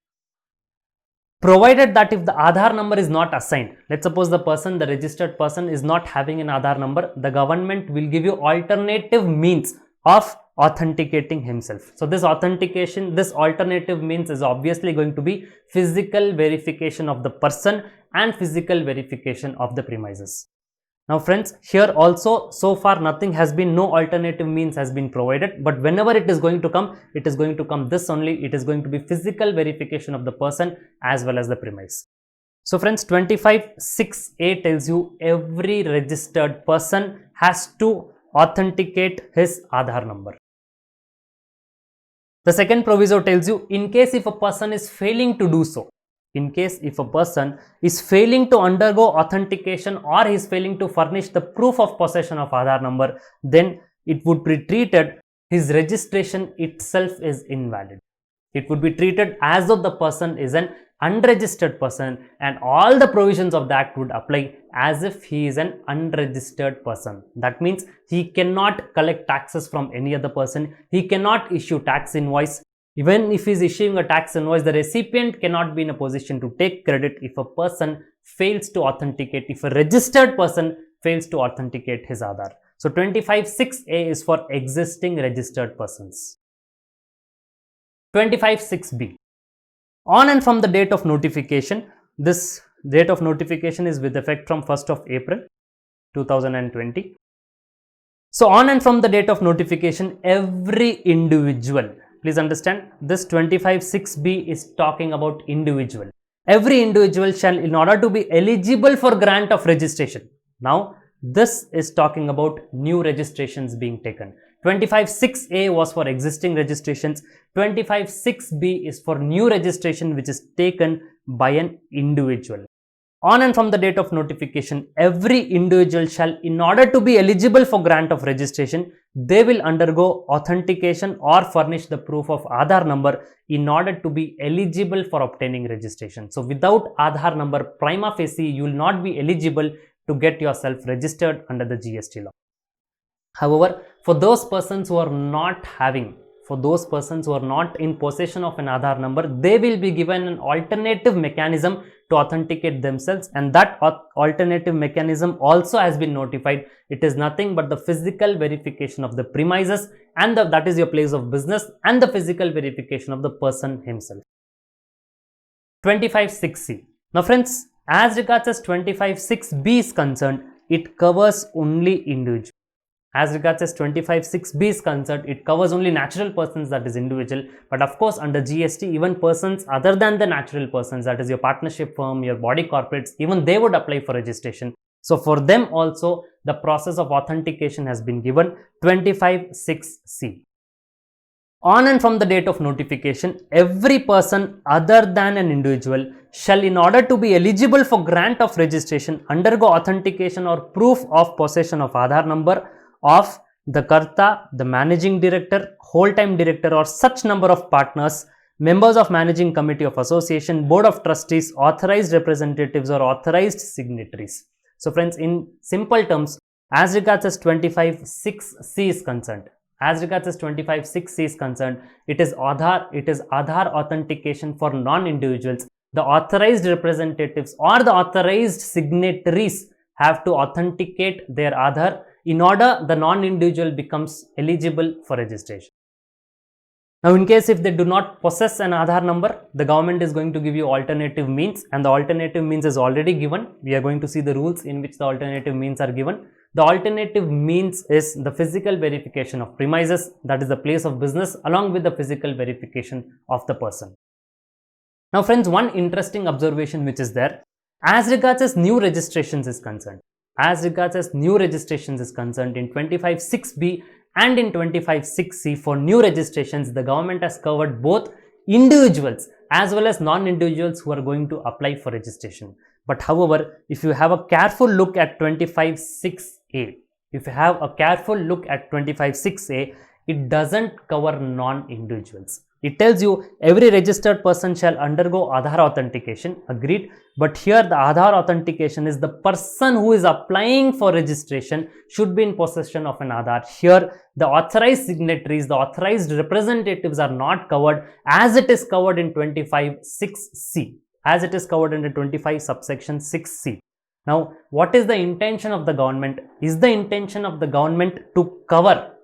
Provided that if the Aadhaar number is not assigned, let's suppose the registered person is not having an Aadhaar number, the government will give you alternative means of authenticating himself. So this authentication, this alternative means is obviously going to be physical verification of the person and physical verification of the premises. Now friends, here also so far nothing has been, no alternative means has been provided, but whenever it is going to come, it is going to come this only. It is going to be physical verification of the person as well as the premise. So friends, 25(6)(a) tells you every registered person has to authenticate his Aadhaar number. The second proviso tells you, in case if a person is failing to do so, in case if a person is failing to undergo authentication or is failing to furnish the proof of possession of Aadhaar number, then it would be treated, his registration itself is invalid. It would be treated as though the person is an unregistered person and all the provisions of the act would apply as if he is an unregistered person. That means he cannot collect taxes from any other person. He cannot issue tax invoice. Even if he is issuing a tax invoice, the recipient cannot be in a position to take credit if a person fails to authenticate, if a registered person fails to authenticate his Aadhaar. So 25(6)(a) is for existing registered persons. 25(6)(b). On and from the date of notification, this date of notification is with effect from 1st of April 2020. So on and from the date of notification, every individual, please understand this 25(6)(b) is talking about individual. Every individual shall, in order to be eligible for grant of registration. Now this is talking about new registrations being taken. 25(6)(a) was for existing registrations. 25(6)(b) is for new registration which is taken by an individual. On and from the date of notification, every individual shall, in order to be eligible for grant of registration, they will undergo authentication or furnish the proof of Aadhaar number in order to be eligible for obtaining registration. So without Aadhaar number, prima facie, you will not be eligible to get yourself registered under the GST law. However, for those persons who are not in possession of an Aadhaar number, they will be given an alternative mechanism to authenticate themselves, and that alternative mechanism also has been notified. It is nothing but the physical verification of the premises, and that is your place of business, and the physical verification of the person himself. 25(6)(c). Now friends, as regards as 25(6)(b) is concerned, it covers only individual. As regards as 25(6)(b) is concerned, it covers only natural persons, that is individual. But of course, under GST, even persons other than the natural persons, that is your partnership firm, your body corporates, even they would apply for registration. So for them also, the process of authentication has been given, 25(6)(c). On and from the date of notification, every person other than an individual shall, in order to be eligible for grant of registration, undergo authentication or proof of possession of Aadhaar number of the Karta, the managing director, whole-time director or such number of partners, members of managing committee of association, board of trustees, authorized representatives or authorized signatories. So friends, in simple terms, as regards as 25(6)(c) is concerned, it is Aadhaar authentication for non-individuals. The authorized representatives or the authorized signatories have to authenticate their Aadhaar in order the non-individual becomes eligible for registration. Now in case if they do not possess an Aadhaar number, the government is going to give you alternative means, and the alternative means is already given. We are going to see the rules in which the alternative means are given. The alternative means is the physical verification of premises, that is the place of business, along with the physical verification of the person. Now friends, one interesting observation which is there, as regards as new registrations is concerned, in 25(6)(b) and in 25(6)(c), for new registrations, the government has covered both individuals as well as non-individuals who are going to apply for registration. But however, if you have a careful look at 25(6)(a), it doesn't cover non-individuals. It tells you every registered person shall undergo Aadhaar authentication, agreed, but here the Aadhaar authentication is the person who is applying for registration should be in possession of an Aadhaar. Here the authorized signatories, the authorized representatives are not covered, as it is covered in 25(6)(c), as it is covered under 25 subsection 6(c). Now what is the intention of the government? Is the intention of the government to cover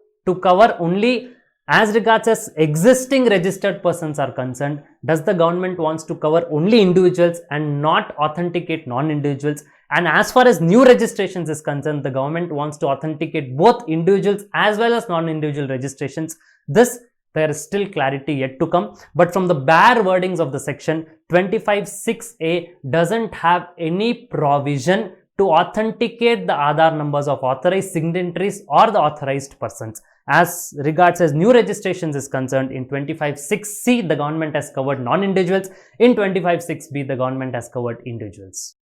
only as regards as existing registered persons are concerned? Does the government wants to cover only individuals and not authenticate non-individuals? And as far as new registrations is concerned, the government wants to authenticate both individuals as well as non-individual registrations. There is still clarity yet to come, but from the bare wordings of the section, 25(6)(a) doesn't have any provision to authenticate the Aadhaar numbers of authorized signatories or the authorized persons. As regards as new registrations is concerned, in 25(6)(c), the government has covered non-individuals. In 25(6)(b), the government has covered individuals.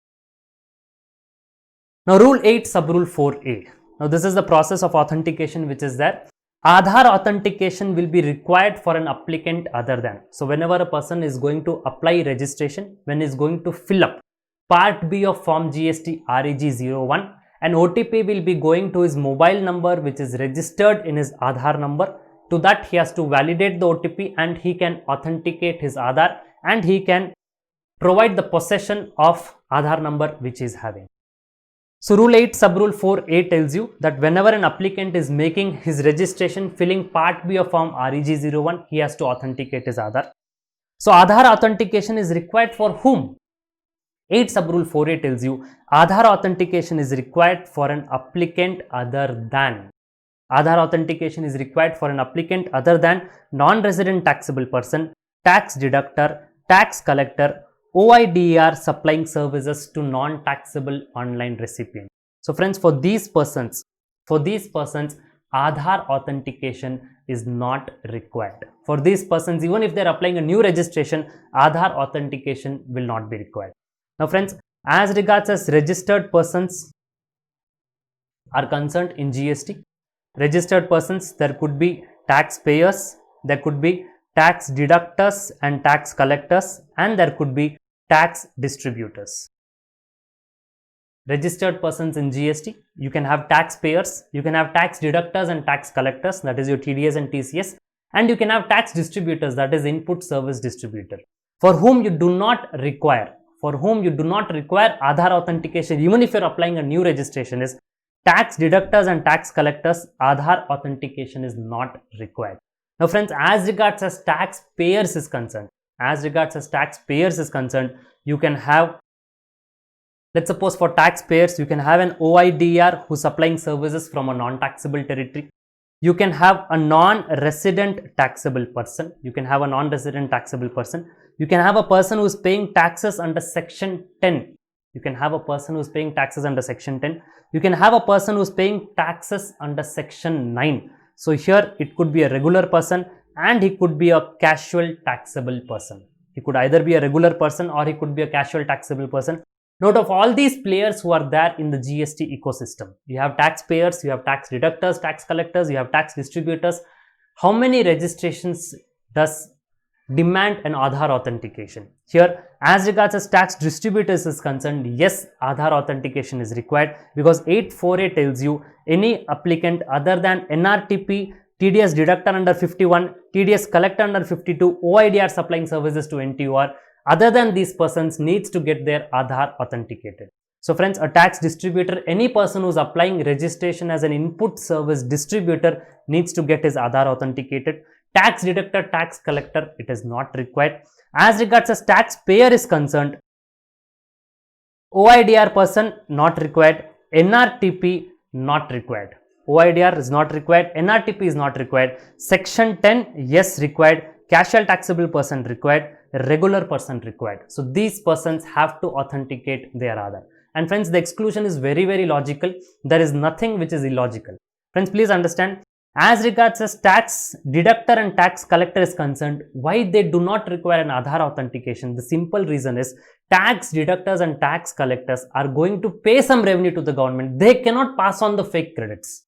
Now Rule 8, Sub-Rule 4A. Now this is the process of authentication which is there. Aadhaar authentication will be required for an applicant other than. So whenever a person is going to apply registration, when he is going to fill up Part B of Form GST REG 01, an OTP will be going to his mobile number which is registered in his Aadhaar number. To that he has to validate the OTP and he can authenticate his Aadhaar and he can provide the possession of Aadhaar number which he is having. So Rule 8 Sub-Rule 4A tells you that whenever an applicant is making his registration filling Part B of Form REG 01, he has to authenticate his Aadhaar. So Aadhaar authentication is required for whom? 8 Sub-Rule 4A tells you Aadhaar authentication is required for an applicant other than. Aadhaar authentication is required for an applicant other than non-resident taxable person, tax deductor, tax collector, OIDR supplying services to non-taxable online recipient. So friends, for these persons, Aadhaar authentication is not required. For these persons, even if they are applying a new registration, Aadhaar authentication will not be required. Now friends, as regards as registered persons are concerned in GST, registered persons, there could be taxpayers, there could be tax deductors and tax collectors, and there could be tax distributors. Registered persons in GST, you can have taxpayers, you can have tax deductors and tax collectors, that is your TDS and TCS, and you can have tax distributors, that is input service distributor, for whom you do not require Aadhaar authentication. Even if you are applying a new registration, is tax deductors and tax collectors, Aadhaar authentication is not required. Now friends, as regards as taxpayers is concerned, you can have, let's suppose for taxpayers, you can have an OIDR who's supplying services from a non-taxable territory. You can have a non-resident taxable person. You can have a person who is paying taxes under Section 10. You can have a person who is paying taxes under Section 10. You can have a person who is paying taxes under Section 9. So here it could be a regular person and he could be a casual taxable person. He could either be a regular person or he could be a casual taxable person. Note of all these players who are there in the GST ecosystem. You have taxpayers, you have tax deductors, tax collectors, you have tax distributors. How many registrations does demand an Aadhaar authentication? Here, as regards as tax distributors is concerned, yes, Aadhaar authentication is required, because 848 tells you any applicant other than NRTP, TDS deductor under 51, TDS collector under 52, OIDR supplying services to NTOR, other than these persons needs to get their Aadhaar authenticated. So friends, a tax distributor, any person who is applying registration as an input service distributor needs to get his Aadhaar authenticated. Tax deductor, tax collector, it is not required. As regards as taxpayer is concerned, OIDR person not required, NRTP not required. OIDR is not required, NRTP is not required, Section 10 yes required, casual taxable person required, regular person required. So these persons have to authenticate their Aadhaar. And friends, the exclusion is very, very logical. There is nothing which is illogical. Friends, please understand, as regards as tax deductor and tax collector is concerned, why they do not require an Aadhaar authentication? The simple reason is tax deductors and tax collectors are going to pay some revenue to the government. They cannot pass on the fake credits.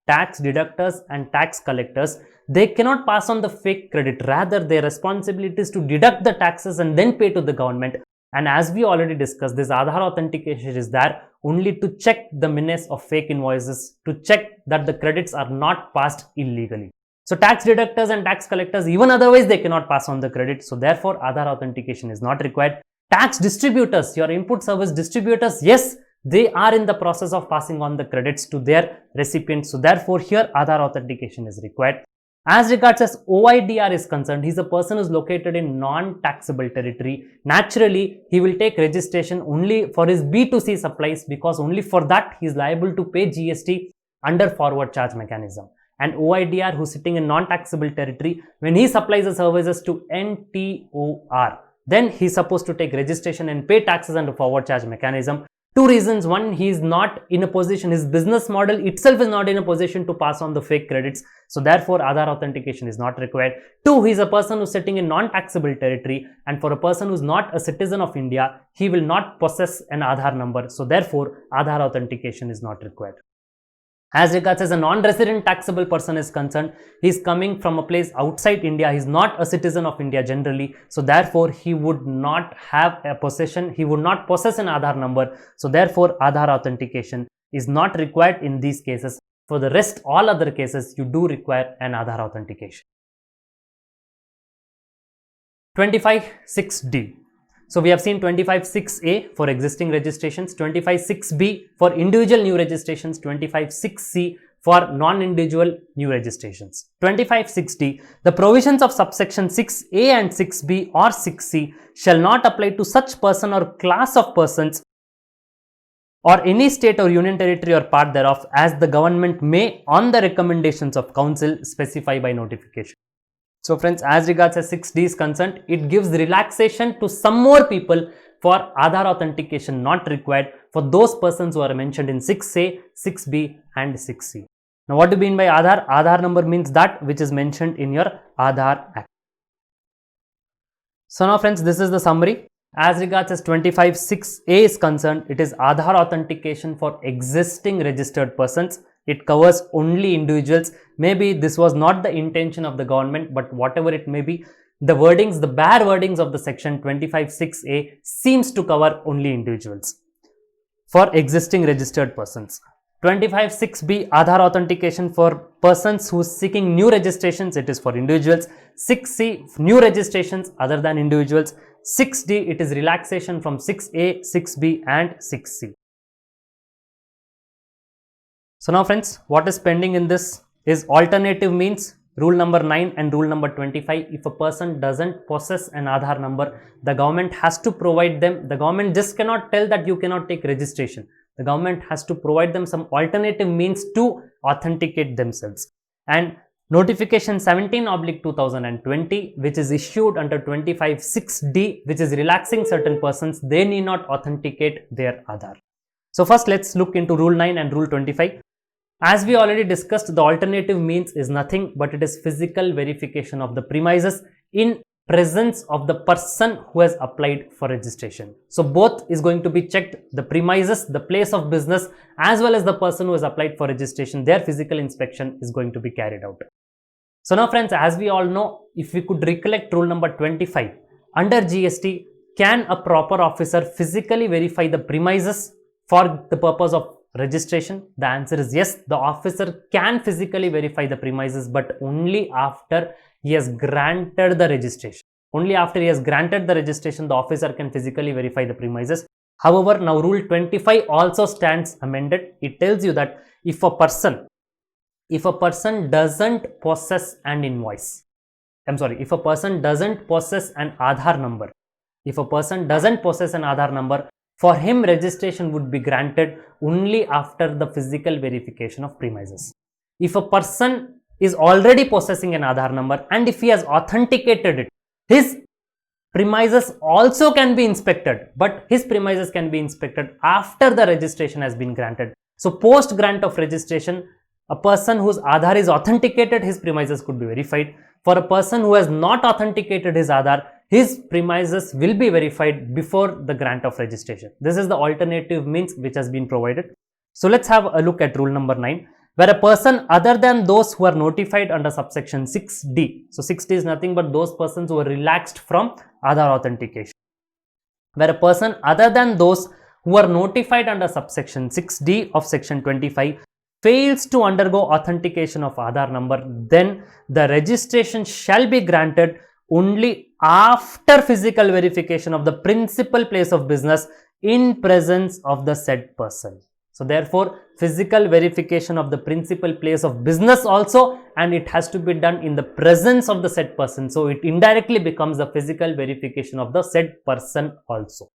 Tax deductors and tax collectors, they cannot pass on the fake credit. Rather, their responsibility is to deduct the taxes and then pay to the government. And as we already discussed, this Aadhaar authentication is there only to check the menace of fake invoices, to check that the credits are not passed illegally. So tax deductors and tax collectors, even otherwise they cannot pass on the credit. So therefore, Aadhaar authentication is not required. Tax distributors, your input service distributors, yes, they are in the process of passing on the credits to their recipients. So therefore, here Aadhaar authentication is required. As regards as OIDR is concerned, he is a person who is located in non-taxable territory. Naturally, he will take registration only for his B2C supplies, because only for that he is liable to pay GST under forward charge mechanism. And OIDR who is sitting in non-taxable territory, when he supplies the services to NTOR, then he is supposed to take registration and pay taxes under forward charge mechanism. Two reasons. One, he is not in a position, his business model itself is not in a position to pass on the fake credits. So therefore, Aadhaar authentication is not required. Two, he is a person who is sitting in non-taxable territory, and for a person who is not a citizen of India, he will not possess an Aadhaar number. So therefore, Aadhaar authentication is not required. As regards as a non-resident taxable person is concerned, he is coming from a place outside India. He is not a citizen of India generally. So therefore, he would not have a possession. He would not possess an Aadhaar number. So therefore, Aadhaar authentication is not required in these cases. For the rest, all other cases, you do require an Aadhaar authentication. 25(6)(d). So we have seen 25(6)(a) for existing registrations, 25(6)(b) for individual new registrations, 25(6)(c) for non-individual new registrations. 25(6)(d), the provisions of subsection 6(a) and 6(b) or 6(c) shall not apply to such person or class of persons or any state or union territory or part thereof, as the government may, on the recommendations of council, specify by notification. So friends, as regards as 6D is concerned, it gives relaxation to some more people for Aadhaar authentication not required for those persons who are mentioned in 6A, 6B and 6C. Now what do you mean by Aadhaar? Aadhaar number means that which is mentioned in your Aadhaar Act. So now friends, this is the summary. As regards as 25(6)(a) is concerned, it is Aadhaar authentication for existing registered persons. It covers only individuals. Maybe this was not the intention of the government, but whatever it may be, the wordings, the bare wordings of the section 25(6)(a) seems to cover only individuals for existing registered persons. 25(6)(b) Aadhaar authentication for persons who is seeking new registrations, it is for individuals. 6C new registrations other than individuals. 6D it is relaxation from 6A, 6B and 6C. So now friends, what is pending in this is alternative means rule number 9 and rule number 25. If a person doesn't possess an Aadhaar number, the government has to provide them. The government just cannot tell that you cannot take registration. The government has to provide them some alternative means to authenticate themselves. And notification 17/2020, which is issued under 25(6)(d), which is relaxing certain persons, they need not authenticate their Aadhaar. So first let's look into rule 9 and rule 25. As we already discussed, the alternative means is nothing but it is physical verification of the premises in presence of the person who has applied for registration. So both is going to be checked, the premises, the place of business, as well as the person who has applied for registration, their physical inspection is going to be carried out. So now friends, as we all know, if we could recollect rule number 25, under GST, can a proper officer physically verify the premises for the purpose of registration? The answer is yes, the officer can physically verify the premises, but only after he has granted the registration. Only after he has granted the registration, the officer can physically verify the premises. However, now rule 25 also stands amended. It tells you that if a person doesn't possess an invoice, if a person doesn't possess an Aadhaar number, for him registration would be granted only after the physical verification of premises. If a person is already possessing an Aadhaar number and if he has authenticated it, his premises also can be inspected, but his premises can be inspected after the registration has been granted. So post grant of registration, a person whose Aadhaar is authenticated, his premises could be verified. For a person who has not authenticated his Aadhaar, his premises will be verified before the grant of registration. This is the alternative means which has been provided. So let's have a look at rule number 9, where a person other than those who are notified under subsection 6D. So 6D is nothing but those persons who are relaxed from Aadhaar authentication. Where a person other than those who are notified under subsection 6D of section 25 fails to undergo authentication of Aadhaar number, then the registration shall be granted only after physical verification of the principal place of business in presence of the said person. So therefore, physical verification of the principal place of business also, and it has to be done in the presence of the said person. So it indirectly becomes the physical verification of the said person also.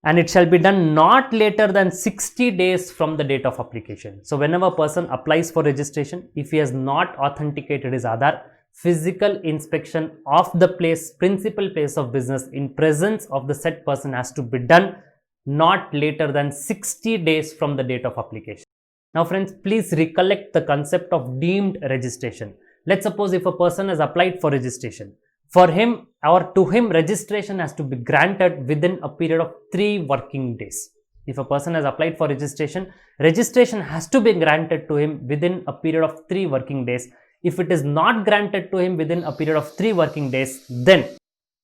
And it shall be done not later than 60 days from the date of application. So whenever a person applies for registration, if he has not authenticated his Aadhaar, physical inspection of the principal place of business in presence of the said person has to be done not later than 60 days from the date of application. Now friends, please recollect the concept of deemed registration. Let's suppose if a person has applied for registration, for him or to him registration has to be granted within a period of 3 working days. If a person has applied for registration, registration has to be granted to him within a period of 3 working days. If it is not granted to him within a period of 3 working days, then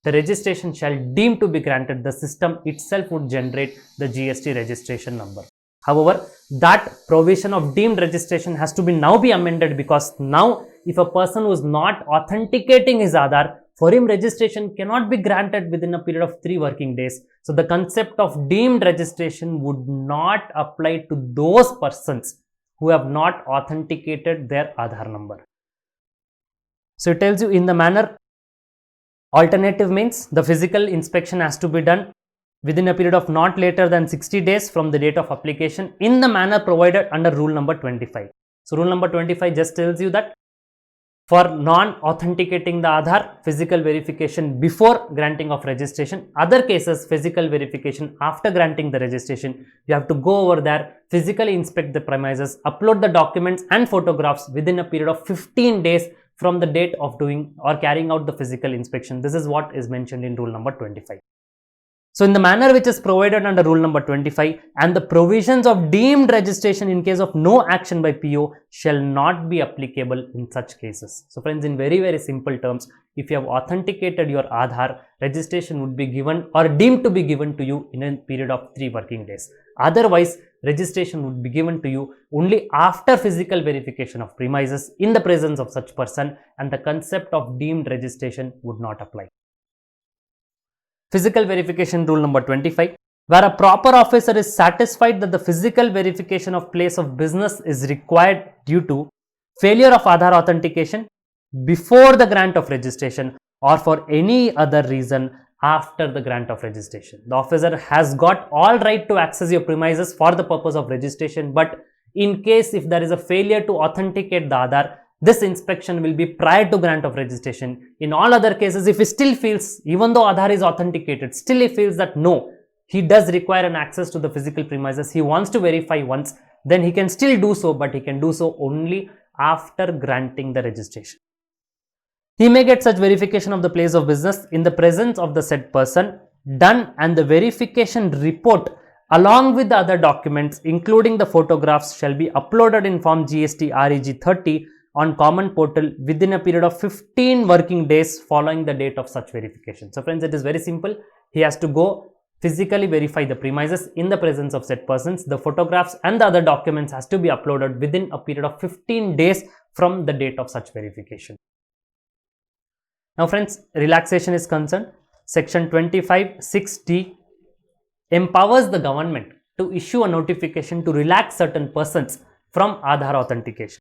the registration shall deem to be granted. The system itself would generate the GST registration number. However, that provision of deemed registration has to be now be amended, because now if a person who is not authenticating his Aadhaar, for him registration cannot be granted within a period of 3 working days. So the concept of deemed registration would not apply to those persons who have not authenticated their Aadhaar number. So it tells you in the manner, alternative means the physical inspection has to be done within a period of not later than 60 days from the date of application in the manner provided under rule number 25. So rule number 25 just tells you that for non-authenticating the Aadhaar, physical verification before granting of registration. Other cases, physical verification after granting the registration. You have to go over there, physically inspect the premises, upload the documents and photographs within a period of 15 days from the date of doing or carrying out the physical inspection. This is what is mentioned in rule number 25. So in the manner which is provided under rule number 25, and the provisions of deemed registration in case of no action by PO shall not be applicable in such cases. So friends, in very simple terms, if you have authenticated your Aadhaar, registration would be given or deemed to be given to you in a period of 3 working days. Otherwise, registration would be given to you only after physical verification of premises in the presence of such person, and the concept of deemed registration would not apply. Physical verification rule number 25, where a proper officer is satisfied that the physical verification of place of business is required due to failure of Aadhaar authentication before the grant of registration or for any other reason after the grant of registration. The officer has got all right to access your premises for the purpose of registration, but in case if there is a failure to authenticate the Aadhaar, this inspection will be prior to grant of registration. In all other cases, if he still feels, even though Aadhaar is authenticated, still he feels that no, he does require an access to the physical premises, he wants to verify once, then he can still do so, but he can do so only after granting the registration. He may get such verification of the place of business in the presence of the said person done, and the verification report along with the other documents including the photographs shall be uploaded in form GST Reg 30 on common portal within a period of 15 working days following the date of such verification. So friends, it is very simple. He has to go physically verify the premises in the presence of said persons. The photographs and the other documents has to be uploaded within a period of 15 days from the date of such verification. Now friends, relaxation is concerned. Section 25(6)(d) empowers the government to issue a notification to relax certain persons from Aadhaar authentication.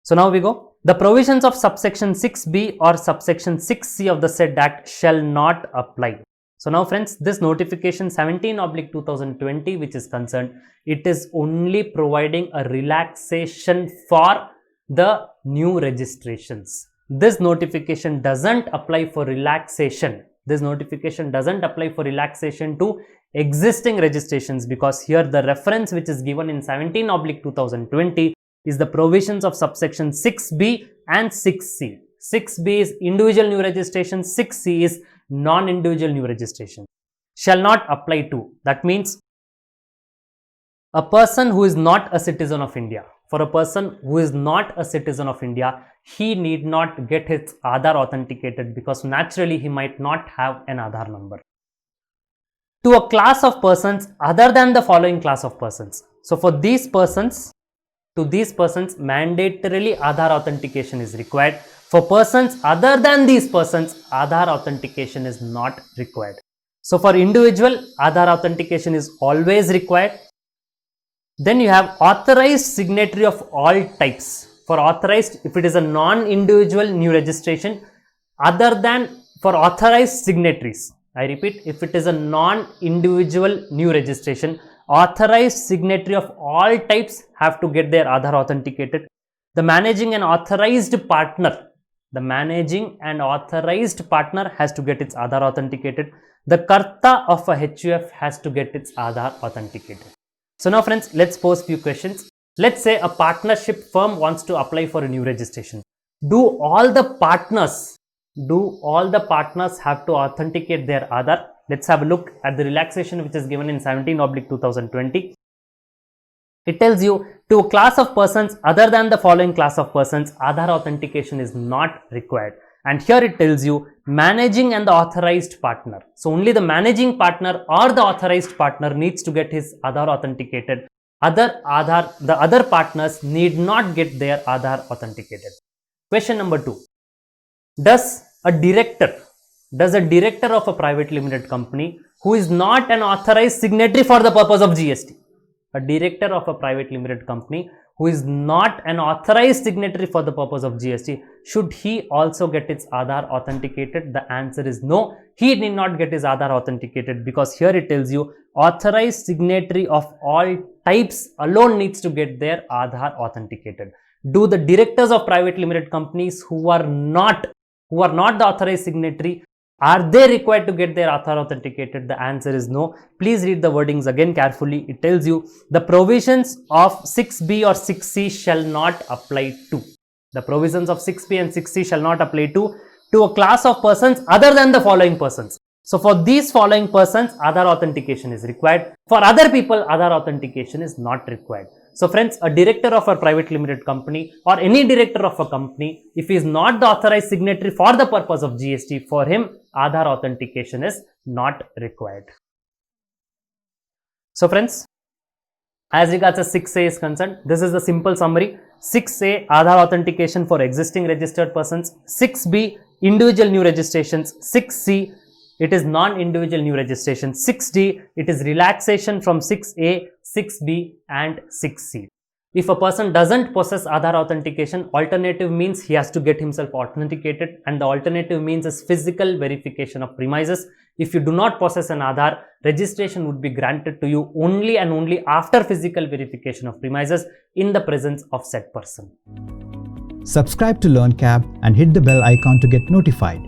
So now we go. The provisions of subsection 6b or subsection 6c of the said act shall not apply. So now friends, this notification 17/2020 which is concerned, it is only providing a relaxation for the new registrations. This notification doesn't apply for relaxation. This notification doesn't apply for relaxation to existing registrations, because here the reference which is given in 17/2020 is the provisions of subsection 6b and 6c. 6b is individual new registration, 6c is non-individual new registration. Shall not apply to. That means a person who is not a citizen of India. For a person who is not a citizen of India, he need not get his Aadhaar authenticated, because naturally he might not have an Aadhaar number. To a class of persons other than the following class of persons. So for these persons, to these persons mandatorily Aadhaar authentication is required. For persons other than these persons, Aadhaar authentication is not required. So for individual, Aadhaar authentication is always required. Then you have authorized signatory of all types. For authorized, if it is a non-individual new registration, other than for authorized signatories, I repeat, if it is a non-individual new registration, authorized signatory of all types have to get their Aadhaar authenticated. The managing and authorized partner, has to get its Aadhaar authenticated. The Karta of a HUF has to get its Aadhaar authenticated. So now friends, let's pose few questions. Let's say a partnership firm wants to apply for a new registration. Do all the partners have to authenticate their Aadhaar? Let's have a look at the relaxation which is given in 17/2020. It tells you, to a class of persons other than the following class of persons, Aadhaar authentication is not required. And here it tells you managing and the authorized partner. So only the managing partner or the authorized partner needs to get his Aadhaar authenticated. The other partners need not get their Aadhaar authenticated. Question number 2. Does a director of a private limited company who is not an authorized signatory for the purpose of GST, a director of a private limited company who is not an authorized signatory for the purpose of GST, should he also get its Aadhaar authenticated? The answer is no. He need not get his Aadhaar authenticated, because here it tells you authorized signatory of all types alone needs to get their Aadhaar authenticated. Do the directors of private limited companies who are not the authorized signatory, are they required to get their Aadhaar authenticated? The answer is no. Please read the wordings again carefully. It tells you the provisions of 6B or 6C shall not apply to. The provisions of 6B and 6C shall not apply to a class of persons other than the following persons. So for these following persons, Aadhaar authentication is required. For other people, Aadhaar authentication is not required. So friends, a director of a private limited company or any director of a company, if he is not the authorized signatory for the purpose of GST, for him, Aadhaar authentication is not required. So friends, as regards to 6A is concerned, this is the simple summary. 6A, Aadhaar authentication for existing registered persons. 6B, individual new registrations. 6C, it is non-individual new registration. 6D, it is relaxation from 6A, 6B and 6C. If a person doesn't possess Aadhaar authentication, alternative means he has to get himself authenticated, and the alternative means is physical verification of premises. If you do not possess an Aadhaar, registration would be granted to you only and only after physical verification of premises in the presence of said person. Subscribe to LearnCap and hit the bell icon to get notified.